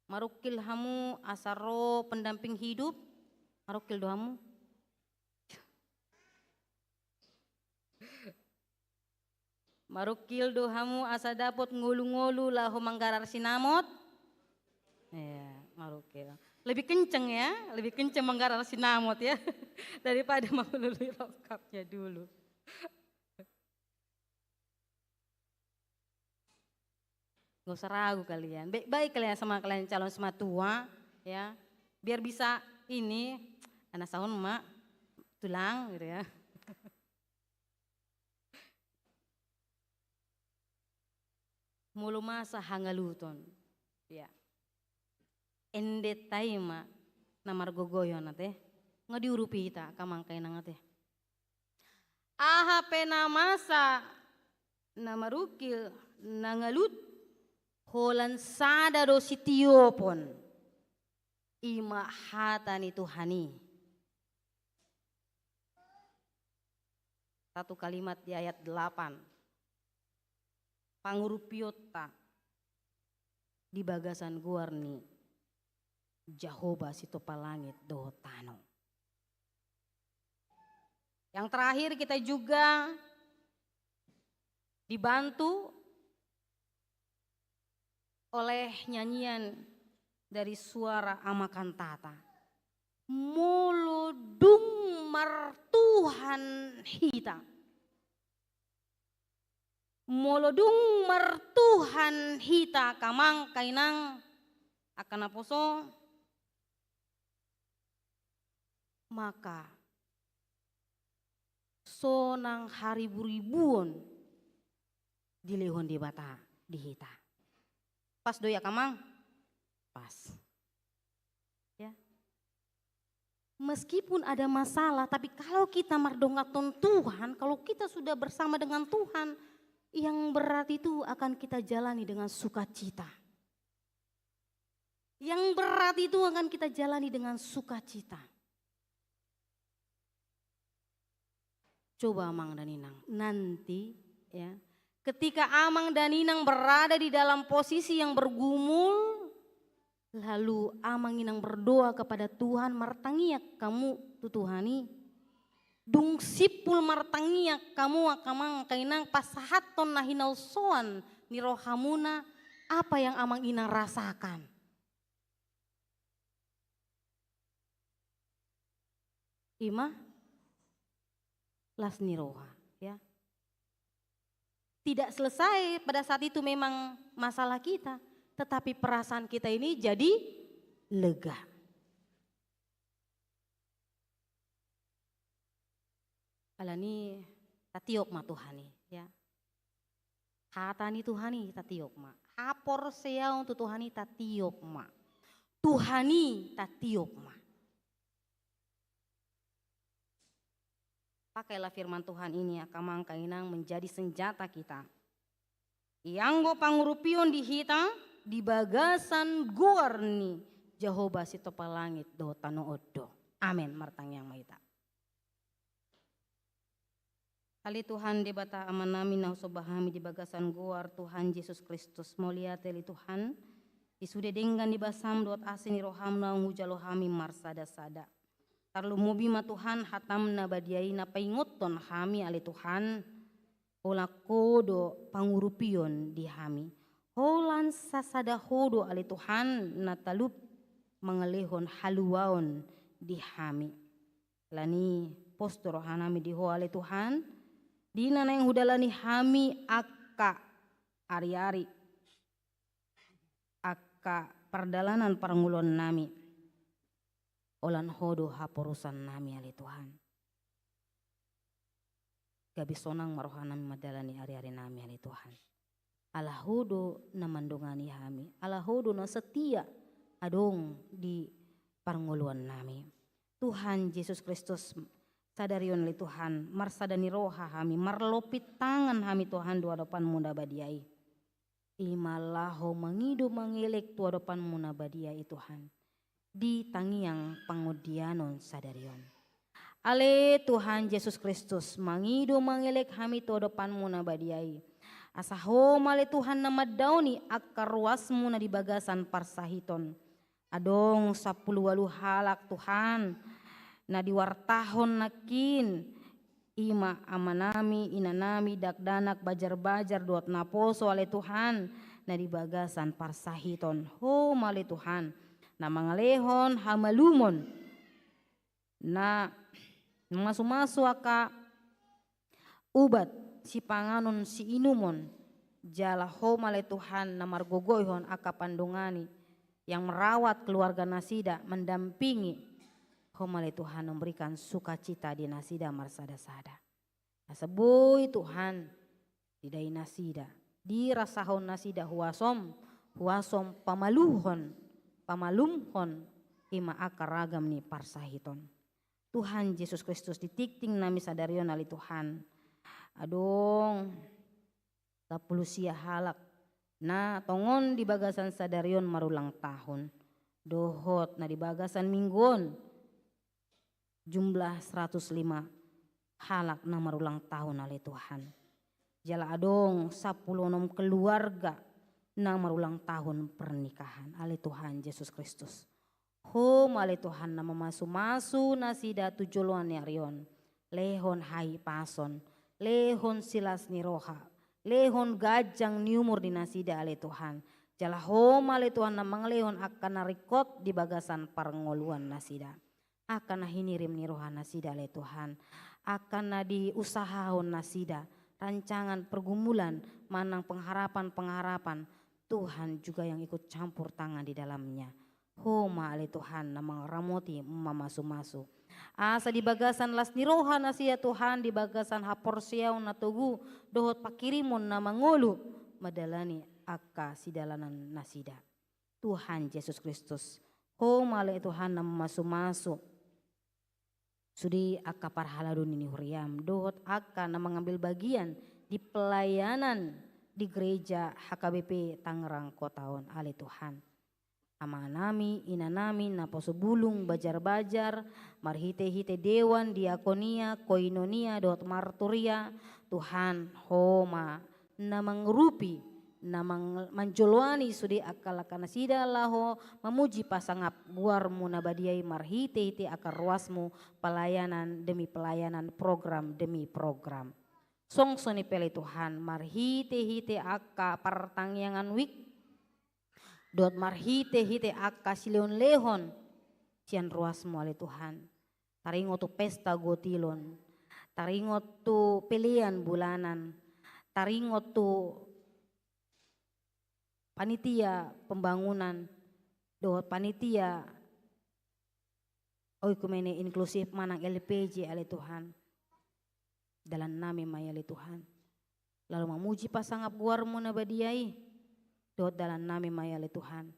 Marukil hamu asaro pendamping hidup. Marukil do hamu. Marukil do hamu asa dapot ngulu-ngulu lahu manggarar sinamot. Ya, marukil. Lebih kenceng ya, lebih kenceng manggarar sinamot ya. Daripada mengelului rokapnya dulu. Gak usah ragu kalian, baik-baik kalian sama kalian calon sematua ya. Biar bisa ini, anak sahun mak tulang gitu ya. Mulu masa hangaluton ya. Ende taima namar gogoyon nate nggak diurupi kita kamang kain nangate. Aha pena masa namarukil nangalut holan sadaro sitiopon ima hatani Tuhani. Satu kalimat di ayat 8. Pangurupiota di bagasan guarni Jahoba sito palangit dohotano. Yang terakhir kita juga dibantu oleh nyanyian dari suara ama kantata. Molodung martuhan hita. Molodung martuhan hita kamang kainang akan aposo. Maka sonang hari buribuon di lehon di bata di hita. Pas doya kamang? Pas. Ya. Meskipun ada masalah, tapi kalau kita mardongaton Tuhan, kalau kita sudah bersama dengan Tuhan, yang berat itu akan kita jalani dengan sukacita. Yang berat itu akan kita jalani dengan sukacita. Coba Amang dan Inang, nanti ya, ketika Amang dan Inang berada di dalam posisi yang bergumul, lalu Amang Inang berdoa kepada Tuhan, martangiak kamu tutuhani, dung sipul martangiak kamu akamang kainang pasahaton nahinau soan ni rohamuna, apa yang Amang Inang rasakan? Ima las niroha, ya. Tidak selesai pada saat itu memang masalah kita, tetapi perasaan kita ini jadi lega. Alani tatiok ma Tuhani, ya. Hatani Tuhani tatiok ma. Hapor seyaon tu Tuhani tatiok ma. Tuhani tatiok ma. Pakailah firman Tuhan ini akamang kainang menjadi senjata kita. Ianggo pangurupion di hita di bagasan guarni Jehovah si topa langit do tano odo. Amin martang yang maita. Kali Tuhan di bata amanami na sobahami di bagasan guar Tuhan Yesus Kristus mulia teli Tuhan. Isude denggan di basam dot asini roham na hujalohami marsada sada. Tarlu mubi ma Tuhan hatam na badiai na paingoton hami ali Tuhan. Ola kodo pangurupion di hami. Holan sasada hodo ali Tuhan na talup mangalehon haluaon di hami. Lani postur hanami di ho ali Tuhan. Dina na yang hudalani hami akka ari-ari. Akka perdalanan parangulon nami. Olan hodo haporusan nami ali Tuhan. Gabi sonang marohanami madalani ari-ari nami ali Tuhan. Ala hodo na mandongani hami. Ala hodo na setia adong di paranguluan nami. Tuhan Yesus Kristus sadarion ali Tuhan. Marsadani roha hami. Marlopit tangan hami Tuhan dua depan munda badiai. Imalaho mangido mangilek tua depan muna badiai Tuhan. Di tangiang pangudianon sadarion. Ale Tuhan Yesus Kristus mangido mangilek hami tua depan muna badiai. Asaho male Tuhan nama dauni akar ruasmu na di bagasan parsahiton. Adong 10 halak Tuhan na diwartahon nakin. Ima amanami inanami dakdanak bajar-bajar duat naposo ale Tuhan na di bagasan parsahiton. Ho male Tuhan na mangalehon hamalumon na masu-masu aka ubat si panganon si inumon jala ho male Tuhan na margogoyhon aka pandungani yang merawat keluarga Nasida mendampingi ho male Tuhan memberikan sukacita di Nasida marsada-sada. Aseboy Tuhan didai Nasida dirasahon Nasida huasom pamalumhon ima akar ragam ni parsahiton. Tuhan Yesus Kristus ditikting nami sadarion ali Tuhan. Adong 10 halak na tongon di bagasan sadarion marulang tahun. Dohot na di bagasan mingguon jumlah 105 halak na marulang tahun ali Tuhan. Jala adong 16 keluarga na marulang tahun pernikahan ali Tuhan Yesus Kristus. Hom ali Tuhan na mamasu-masu Nasida tujuluan ni arion. lehon hai pason, lehon silas ni roha, lehon gajang ni umur di nasida ale Tuhan. Jala homa ale Tuhan na manglehon akan narikot di bagasan parngoluan nasida. Akan na hinirim ni roha nasida ale Tuhan. Akan na di usahahon nasida. Rancangan pergumulan manang pengharapan-pengharapan. Tuhan juga yang ikut campur tangan di dalamnya. Homa ale Tuhan na mangramoti mamasu-masu. Asa di bagasan las niroha na siya Tuhan di bagasan haporsiaw na tugu dohot pakirimon na mangulu madalani akka sidalanan nasida. Tuhan Yesus Kristus. Homa ale Tuhan na mamasu-masu. Sudi akka parhaladun ini huriam dohot akka na mengambil bagian di pelayanan di gereja HKBP Tangerang Kotaon ale Tuhan. Ama nami, ina nami, naposo bulung, bajar-bajar, marhite-hite dewan, diakonia, koinonia, dot marturia, Tuhan, homa, na mangrupi, na manjolwani sudi akal akan sida laho, memuji pasangap guarmu nabadiai marhite-hite akar ruasmu, pelayanan demi pelayanan, program demi program. Songsoni pele Tuhan, marhite-hite akka partangyangan wik, dot marhite-hite akka sileon lehon cian ruasmu ale Tuhan. Taringo tu pesta gotilon, taringo tu pelian bulanan, taringo tu panitia pembangunan, dot panitia oikumene inklusif manang LPJ ale Tuhan. Dalam nami maya ale Tuhan. Lalu memuji pasangap guarmu nabadiai. Dot dalam nami maya le Tuhan.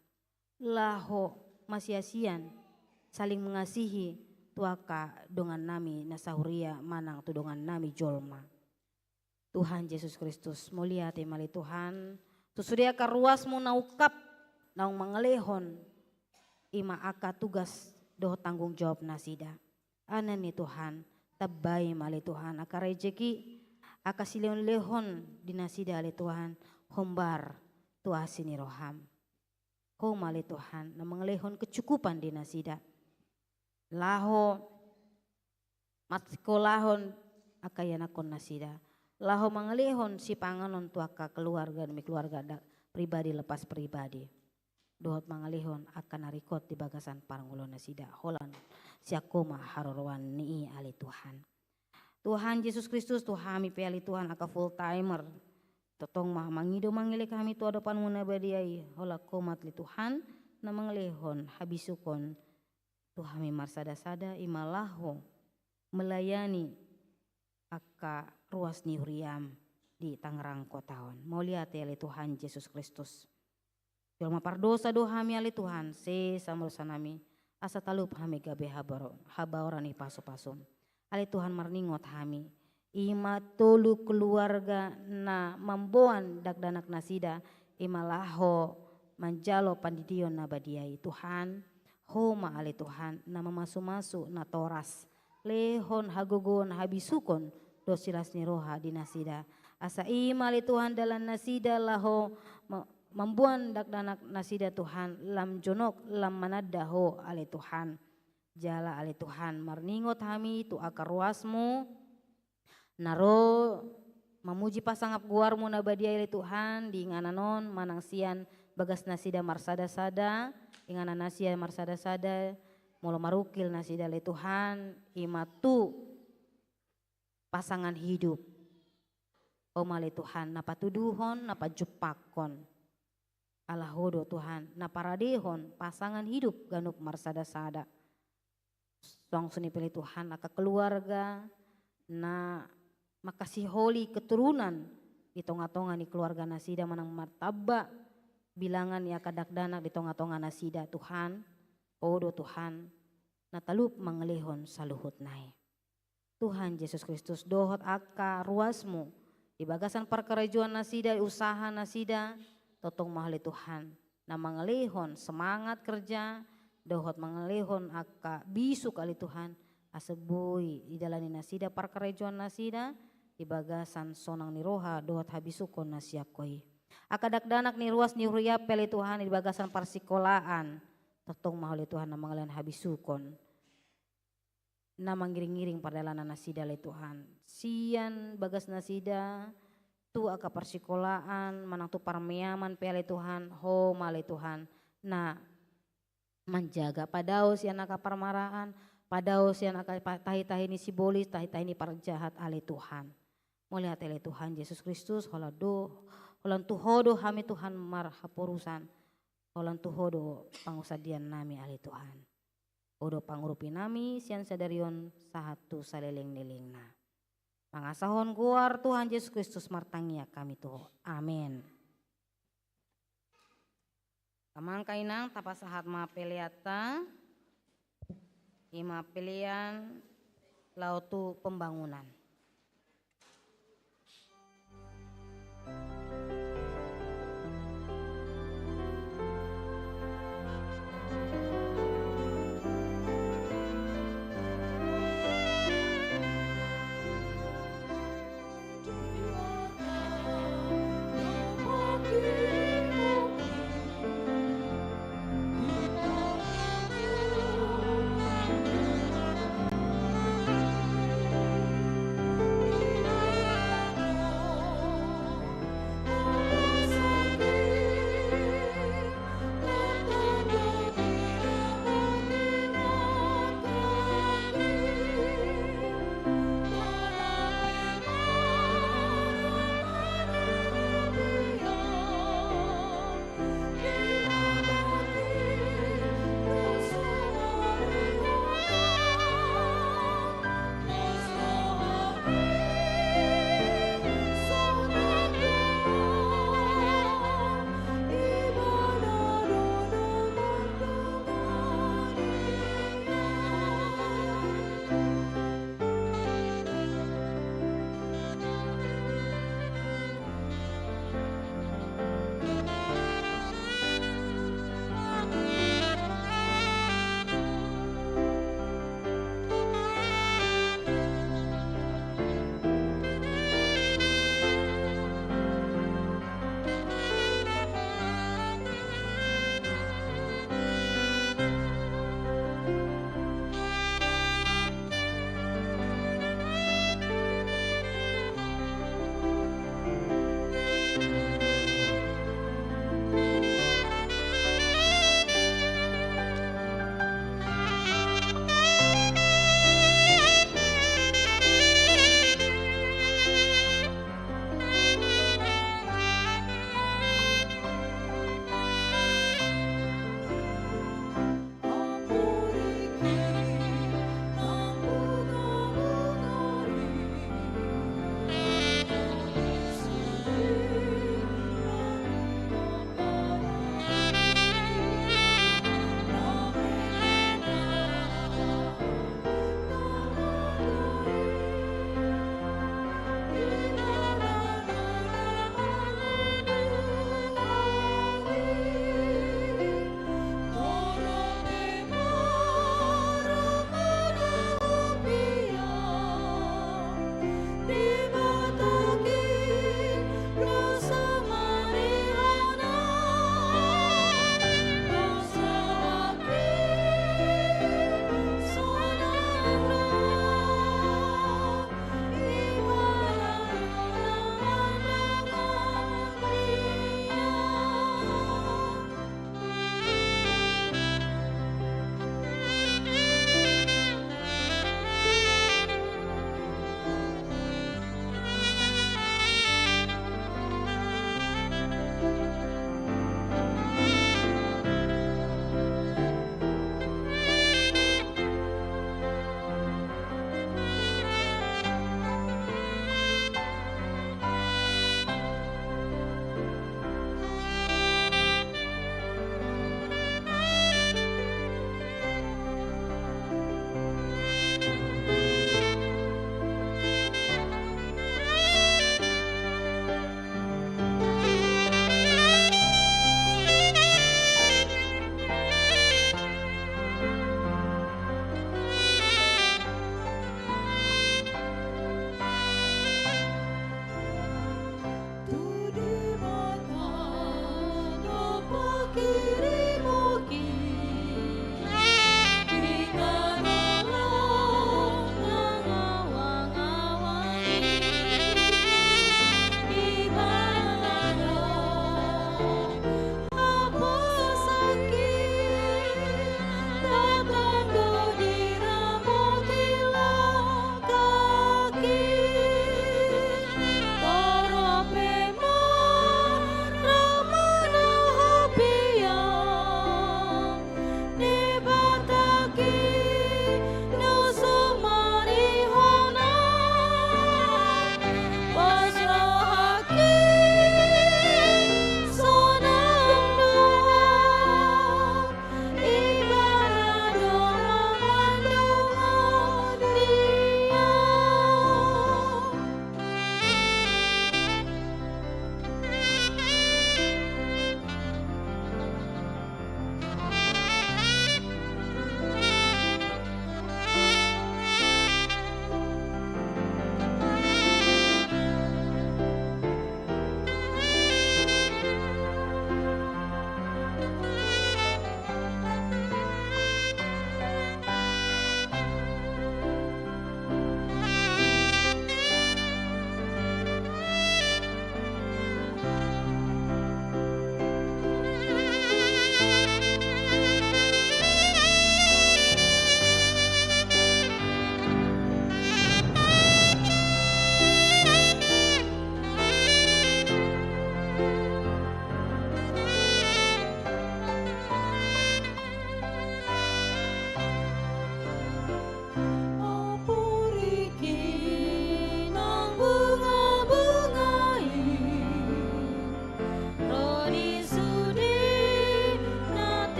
Laho masiasian saling mengasihi tuaka dengan nami nasahuria manang tu dengan nami jolma. Tuhan Yesus Kristus mulia te mali Tuhan. Tu sudia ka ruasmu naukap naung mangalehon ima aka tugas doh tanggung jawab nasida. Anan ni Tuhan tabai mali Tuhan aka rejeki aka sileon lehon di nasida ale Tuhan hombar tuasi ni roham. Kau mali Tuhan na mengelehon kecukupan di nasida. Laho matkolahon akayanakon nasida. Laho mengelehon si panganon tuaka keluarga demi keluarga pribadi lepas pribadi. Dohot mengelehon akan narikot di bagasan parangulon nasida. Holan siakoma harorwan ni ali Tuhan. Tuhan Yesus Kristus Tuhami pe ali Tuhan aka full timer. Totong mah mangido mangile kami tu hadapan muna badiai hola komat li Tuhan na manglehon habisukon Tuhami marsada-sada imalaho melayani aka ruas ni huriam di Tangerang Kotaon. Mau lihat ya li Tuhan Yesus Kristus. Jolma pardosa dohami ali Tuhan se samul sanami asa talup hami gabe habaorani paso-pasom. Ali Tuhan marningot hami. Ima tolu keluarga na mamboan dagdanak nasida imalaho manjalo pandidion na badiai Tuhan homa ale Tuhan na mamasu-masu na toras lehon hagogon habisukon dosilas ni roha di nasida asa ima ale Tuhan dalam nasida laho mambuan dagdanak nasida Tuhan lam jonok lam manadaho ale Tuhan jala ale Tuhan marningot hami tu akar ruasmu naro memuji pasangap guarmu nabadiai Tuhan di ngananon manangsian bagas nasida marsada-sada ingana nasia marsada-sada molo marukil nasida le Tuhan imatu pasangan hidup omale Tuhan napa tuduhon napa jupakon alahodo Tuhan napa radehon pasangan hidup ganup marsada-sada song suni pilih Tuhan aka keluarga na makasih holi keturunan di tonga-tonga ni keluarga nasida manang martaba bilangan ya kadak-danak di tonga-tonga nasida Tuhan odo Tuhan natalup mangelehon saluhut nai Tuhan Yesus Kristus dohot aka ruasmu di bagasan perkerejuan nasida usaha nasida totong mahali Tuhan na mangelehon semangat kerja dohot mangelehon aka bisu kali Tuhan asebui di dalani nasida perkerejuan nasida di bagasan sonang ni roha dohot habisukon nasiakoi. Akadak danak ni ruas ni huriap pele Tuhan di bagasan parsikolaan. Totong mahali Tuhan na mangalan habisukon. na manggiring-giring pardalanan nasida le Tuhan. Sian bagas nasida tu aka persikolaan manang tu parmeaman pele Tuhan ho male Tuhan. Nah menjaga padaus yang aka parmaraan, padaus yang aka tahi-tahi ni sibolis, tahi-tahi ni para jahat ale Tuhan. Melihat ele Tuhan Yesus Kristus holan tuhodo hami Tuhan marhapurusan. Holan tuhodo pangusadian nami ale Tuhan. Odo pangurupi nami sian sadarion sahatu saleleng-lelengna. Mangasahon guar Tuhan Yesus Kristus martangia kami tuh. Amin. Kamang kainang tapasahat mapeliata ima pelian lautu pembangunan.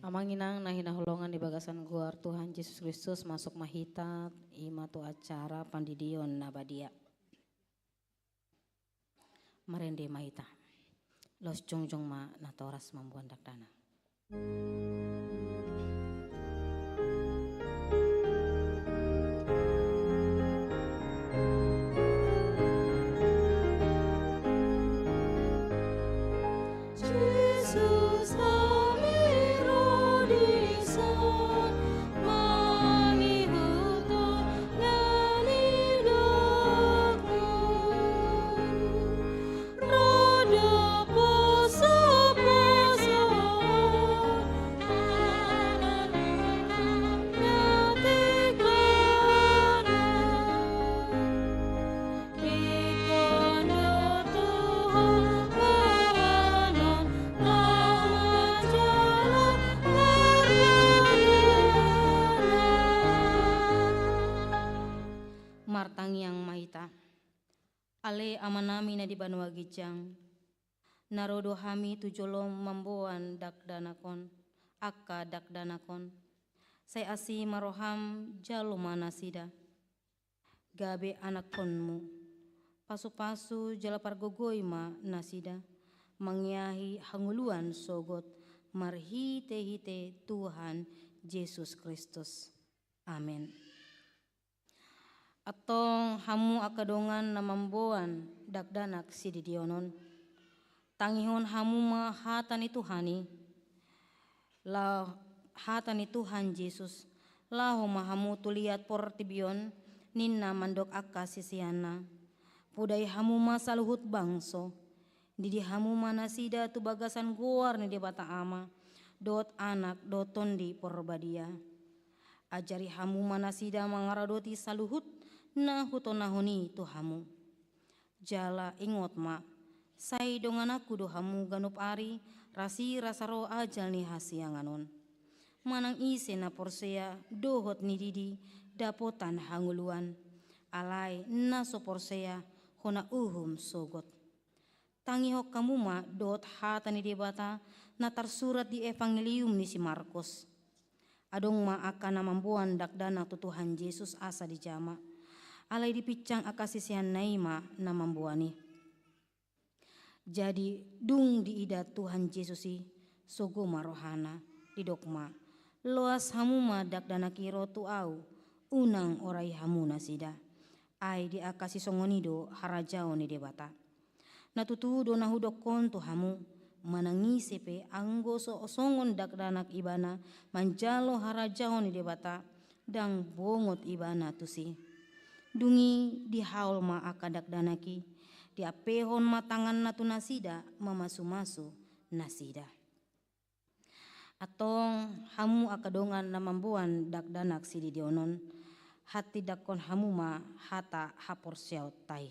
Amanginang nahinahulongan di bagasan guar Tuhan Yesus Kristus masuk mahita imatu acara pandidion nabadia. Marende mahita. Los jongjong ma natoras mambuan dakdana. Ale amanami na di banua gijang, narodo hami tujolom mamboan dakdanakon, akka dakdanakon, say asi maroham jaluma nasida, gabe anakonmu, pasu-pasu jalapar gogoima nasida, mangyahi hanguluan sogot, marhite-hite Tuhan Yesus Kristus. Amin. Atong hamu akadongan na mamboan dakdanak si didionon. Tangihon hamu ma hatan itu hani. La hatan itu Tuhan Yesus. Laho mahamu tuliat por tibion ninna mandok akka sisiana. Pudai hamu ma saluhut bangso. Didi hamu manasida tu bagasan guar ni debata ama. Dot anak dotondi porbadia. Ajari hamu manasida mangaradoti saluhut na hutonahoni Tuhamu. Jala ingot ma, say dongan aku dohamu ganup ari, rasi rasaro ajal ni hasianganon. Manang ise na porsea dohot ni didi dapotan hanguluan. Alay na so porsea hona uhum sogot. Tangihok kamu ma dot hata ni debata na tersurat di evangelium ni si Markus. Adong ma akan namambuan dakdana tu Tuhan Yesus asa di jama. Alay dipicang akasisian naima na mambuani. Jadi dung diidat Tuhan Yesusi sogo marohana didokma. Loas hamuma dakdana kiro tu au unang orai hamu nasida. Ai di akasi songonido harajao ni debata. Natutudo na hudokon tu hamu manangisepe anggo so osongon dakdanak ibana manjalo harajao ni debata dang bongot ibana tusi. Dungi di haul ma akadak danaki, di apehon matangan natu nasida mamasu-masu nasida. Atong hamu akadongan namambuan dakdanak sidi dionon, hati dakon hamu ma hata hapor siaut tai.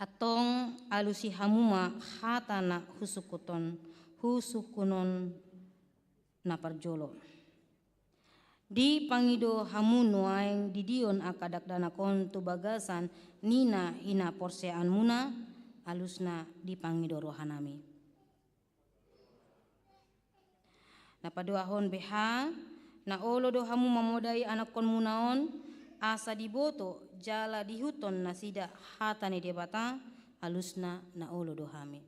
Atong alusi hamuma hatana husukunon na parjolo. Di pangido hamu nuaeng didion akadak danakon tu bagasan nina hina porsean muna alusna di pangido rohanami. Na paduahon beha na olo do hamu mamodai anakon munaon asa diboto jala dihuton nasida hatane debata alusna na olo dohami.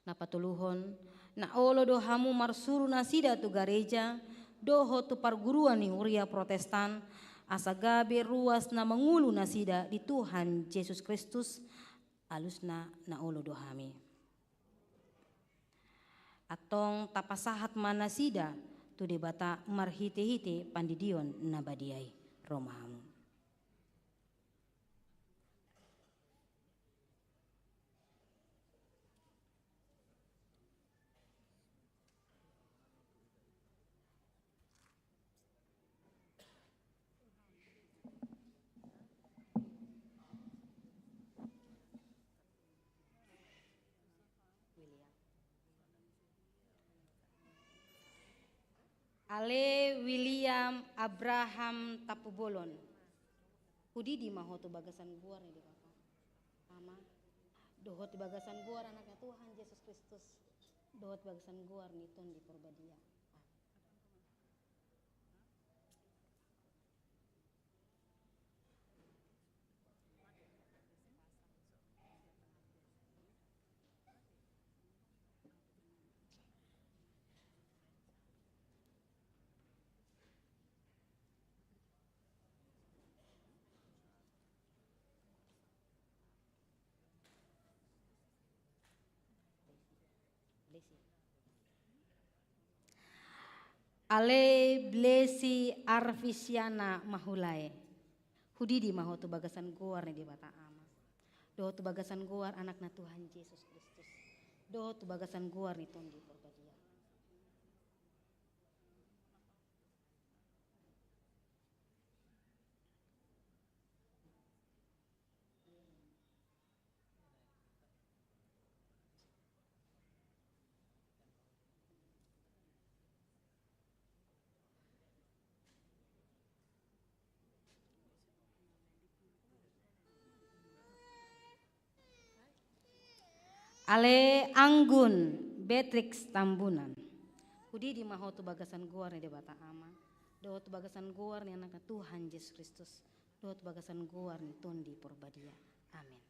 napatuluhon na olo do hamu marsuru nasida tu gareja doho tu perguruan ni Huria Protestan asa gabe ruas na mangulu nasida di Tuhan Yesus Kristus alusna na olo do hami atong tapasahat manasida tu debata marhite-hite pandidion na badiai romahamu. Ale William Abraham Tapubolon. Hudi di mahoto bagasan guar nih di Bapak. Ama. Dohot bagasan guar anaknya Tuhan Yesus Kristus. Dohot bagasan guar nih ton di Purbadia. Ale Blesi Arvisiana Mahulai. Hudidi mahoto bagasan guar nih di bata ama. Doho tu bagasan guar anakna Tuhan Yesus Kristus. Doho tu bagasan guar nih ton di Purbadia. Ale Anggun Beatrix Tambunan. Hudi di mahoto bagasan guar nih di bata ama. Doho tu bagasan guar nih anakna Tuhan Yesus Kristus. Doho tu bagasan guar nih ton di Purbadia. Amin.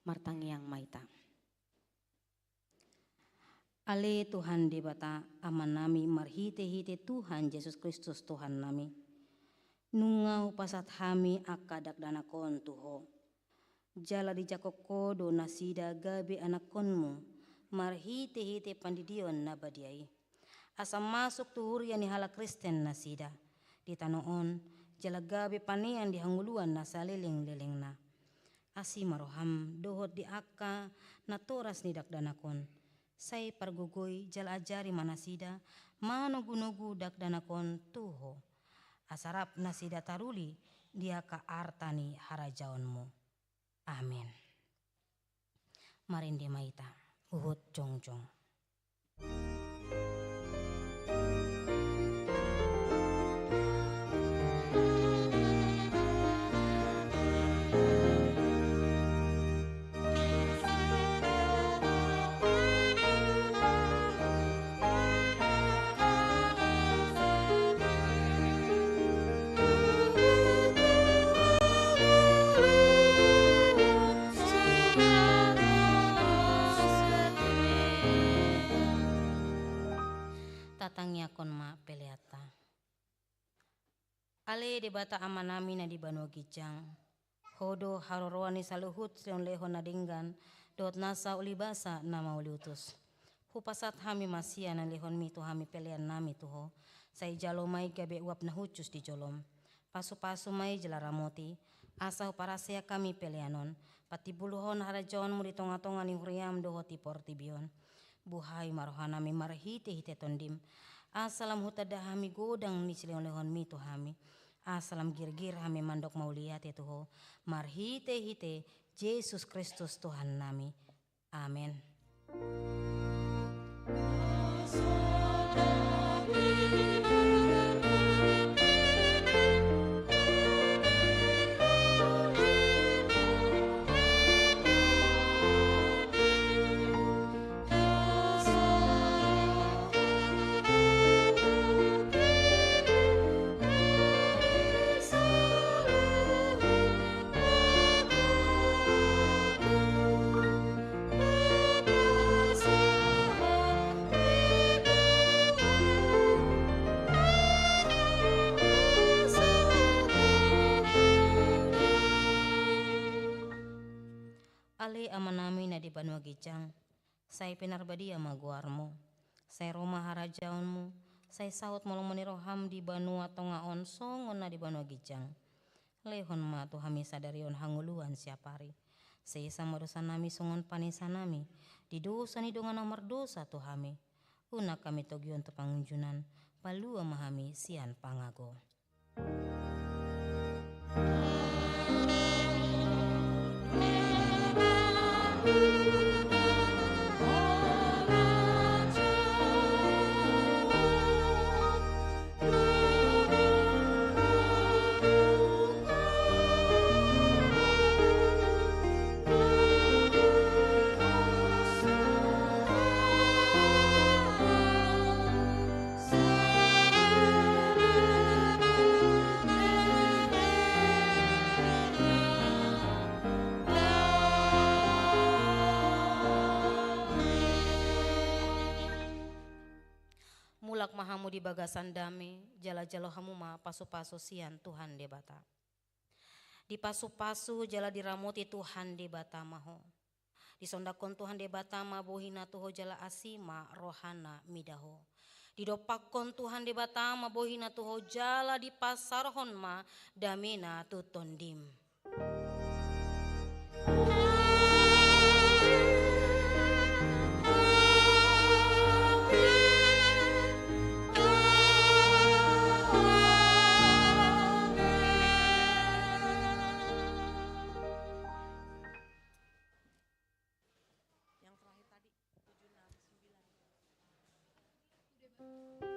Martangiang maita. Ale Tuhan di bata aman nami marhite-hite Tuhan Yesus Kristus Tuhan nami. Nungau pasat hami akadak danakon tuho. Jala di jakoko do nasida gabe anakonmu marhite-hite pandidion nabadiai. Asa masuk tuhur yani hala Kristen nasida. Di tanoon jala gabe panean di hanguluan nasa leleng-leleng na. Asi maroham dohot di akka natoras ni dakdanakon. Say pargugoy jala ajari manasida manogu-nogu dakdanakon tuho. Asarap nasida taruli dia ka artani harajaonmu. Amin. Marinde maita uhut jongjong. Tatangnyakon ma peleata. Ale debata amanami na di Banu Gijang. Hodo haroroani saluhut siyon lehon na dinggan. Dot nasa ulibasa na mauliutus. Hupasat hami masia na lehon mi to hami pelean nami tuho. Say jalo may gabi uap na hucus di jolom. Pasu-pasu may jalaramoti. Asa parasya kami peleanon. Pati buluhon harajon mo di tonga-tonga ni huriam doho ti portibion. Buhay marohanami marhite-hite tondim. Asalam hutada hami godang ni silehon-lehon mi tu hami. Asalam gir-gir hami mandok mau lihat itu ho. Marhite-hite Yesus Kristus Tuhan nami. Amin. Ale amanami na di banua gicang, say pinarbadi ama guarmo, say roma harajaonmu, say saut molong meniroham di banua tongaon songon na di banua gicang. Lehon ma tu hami sadarion hanguluan siapari, say sama dosa nami songon panisa nami, di dosa ni dongan nomor dosa tu hami, una kami togion tu pangunjunan, palua mahami sian pangago. Mulak mahamu di bagasan dame, jala-jalo hamu ma pasu-pasu sian Tuhan de bata. Di pasu-pasu jala diramuti Tuhan de bata maho. Di sondakon Tuhan de bata ma bohina tuho jala asima rohana midaho. Di dopakon Tuhan de bata ma bohina tuho jala di pasarhon ma damena tutondim. Yang terakhir tadi 769.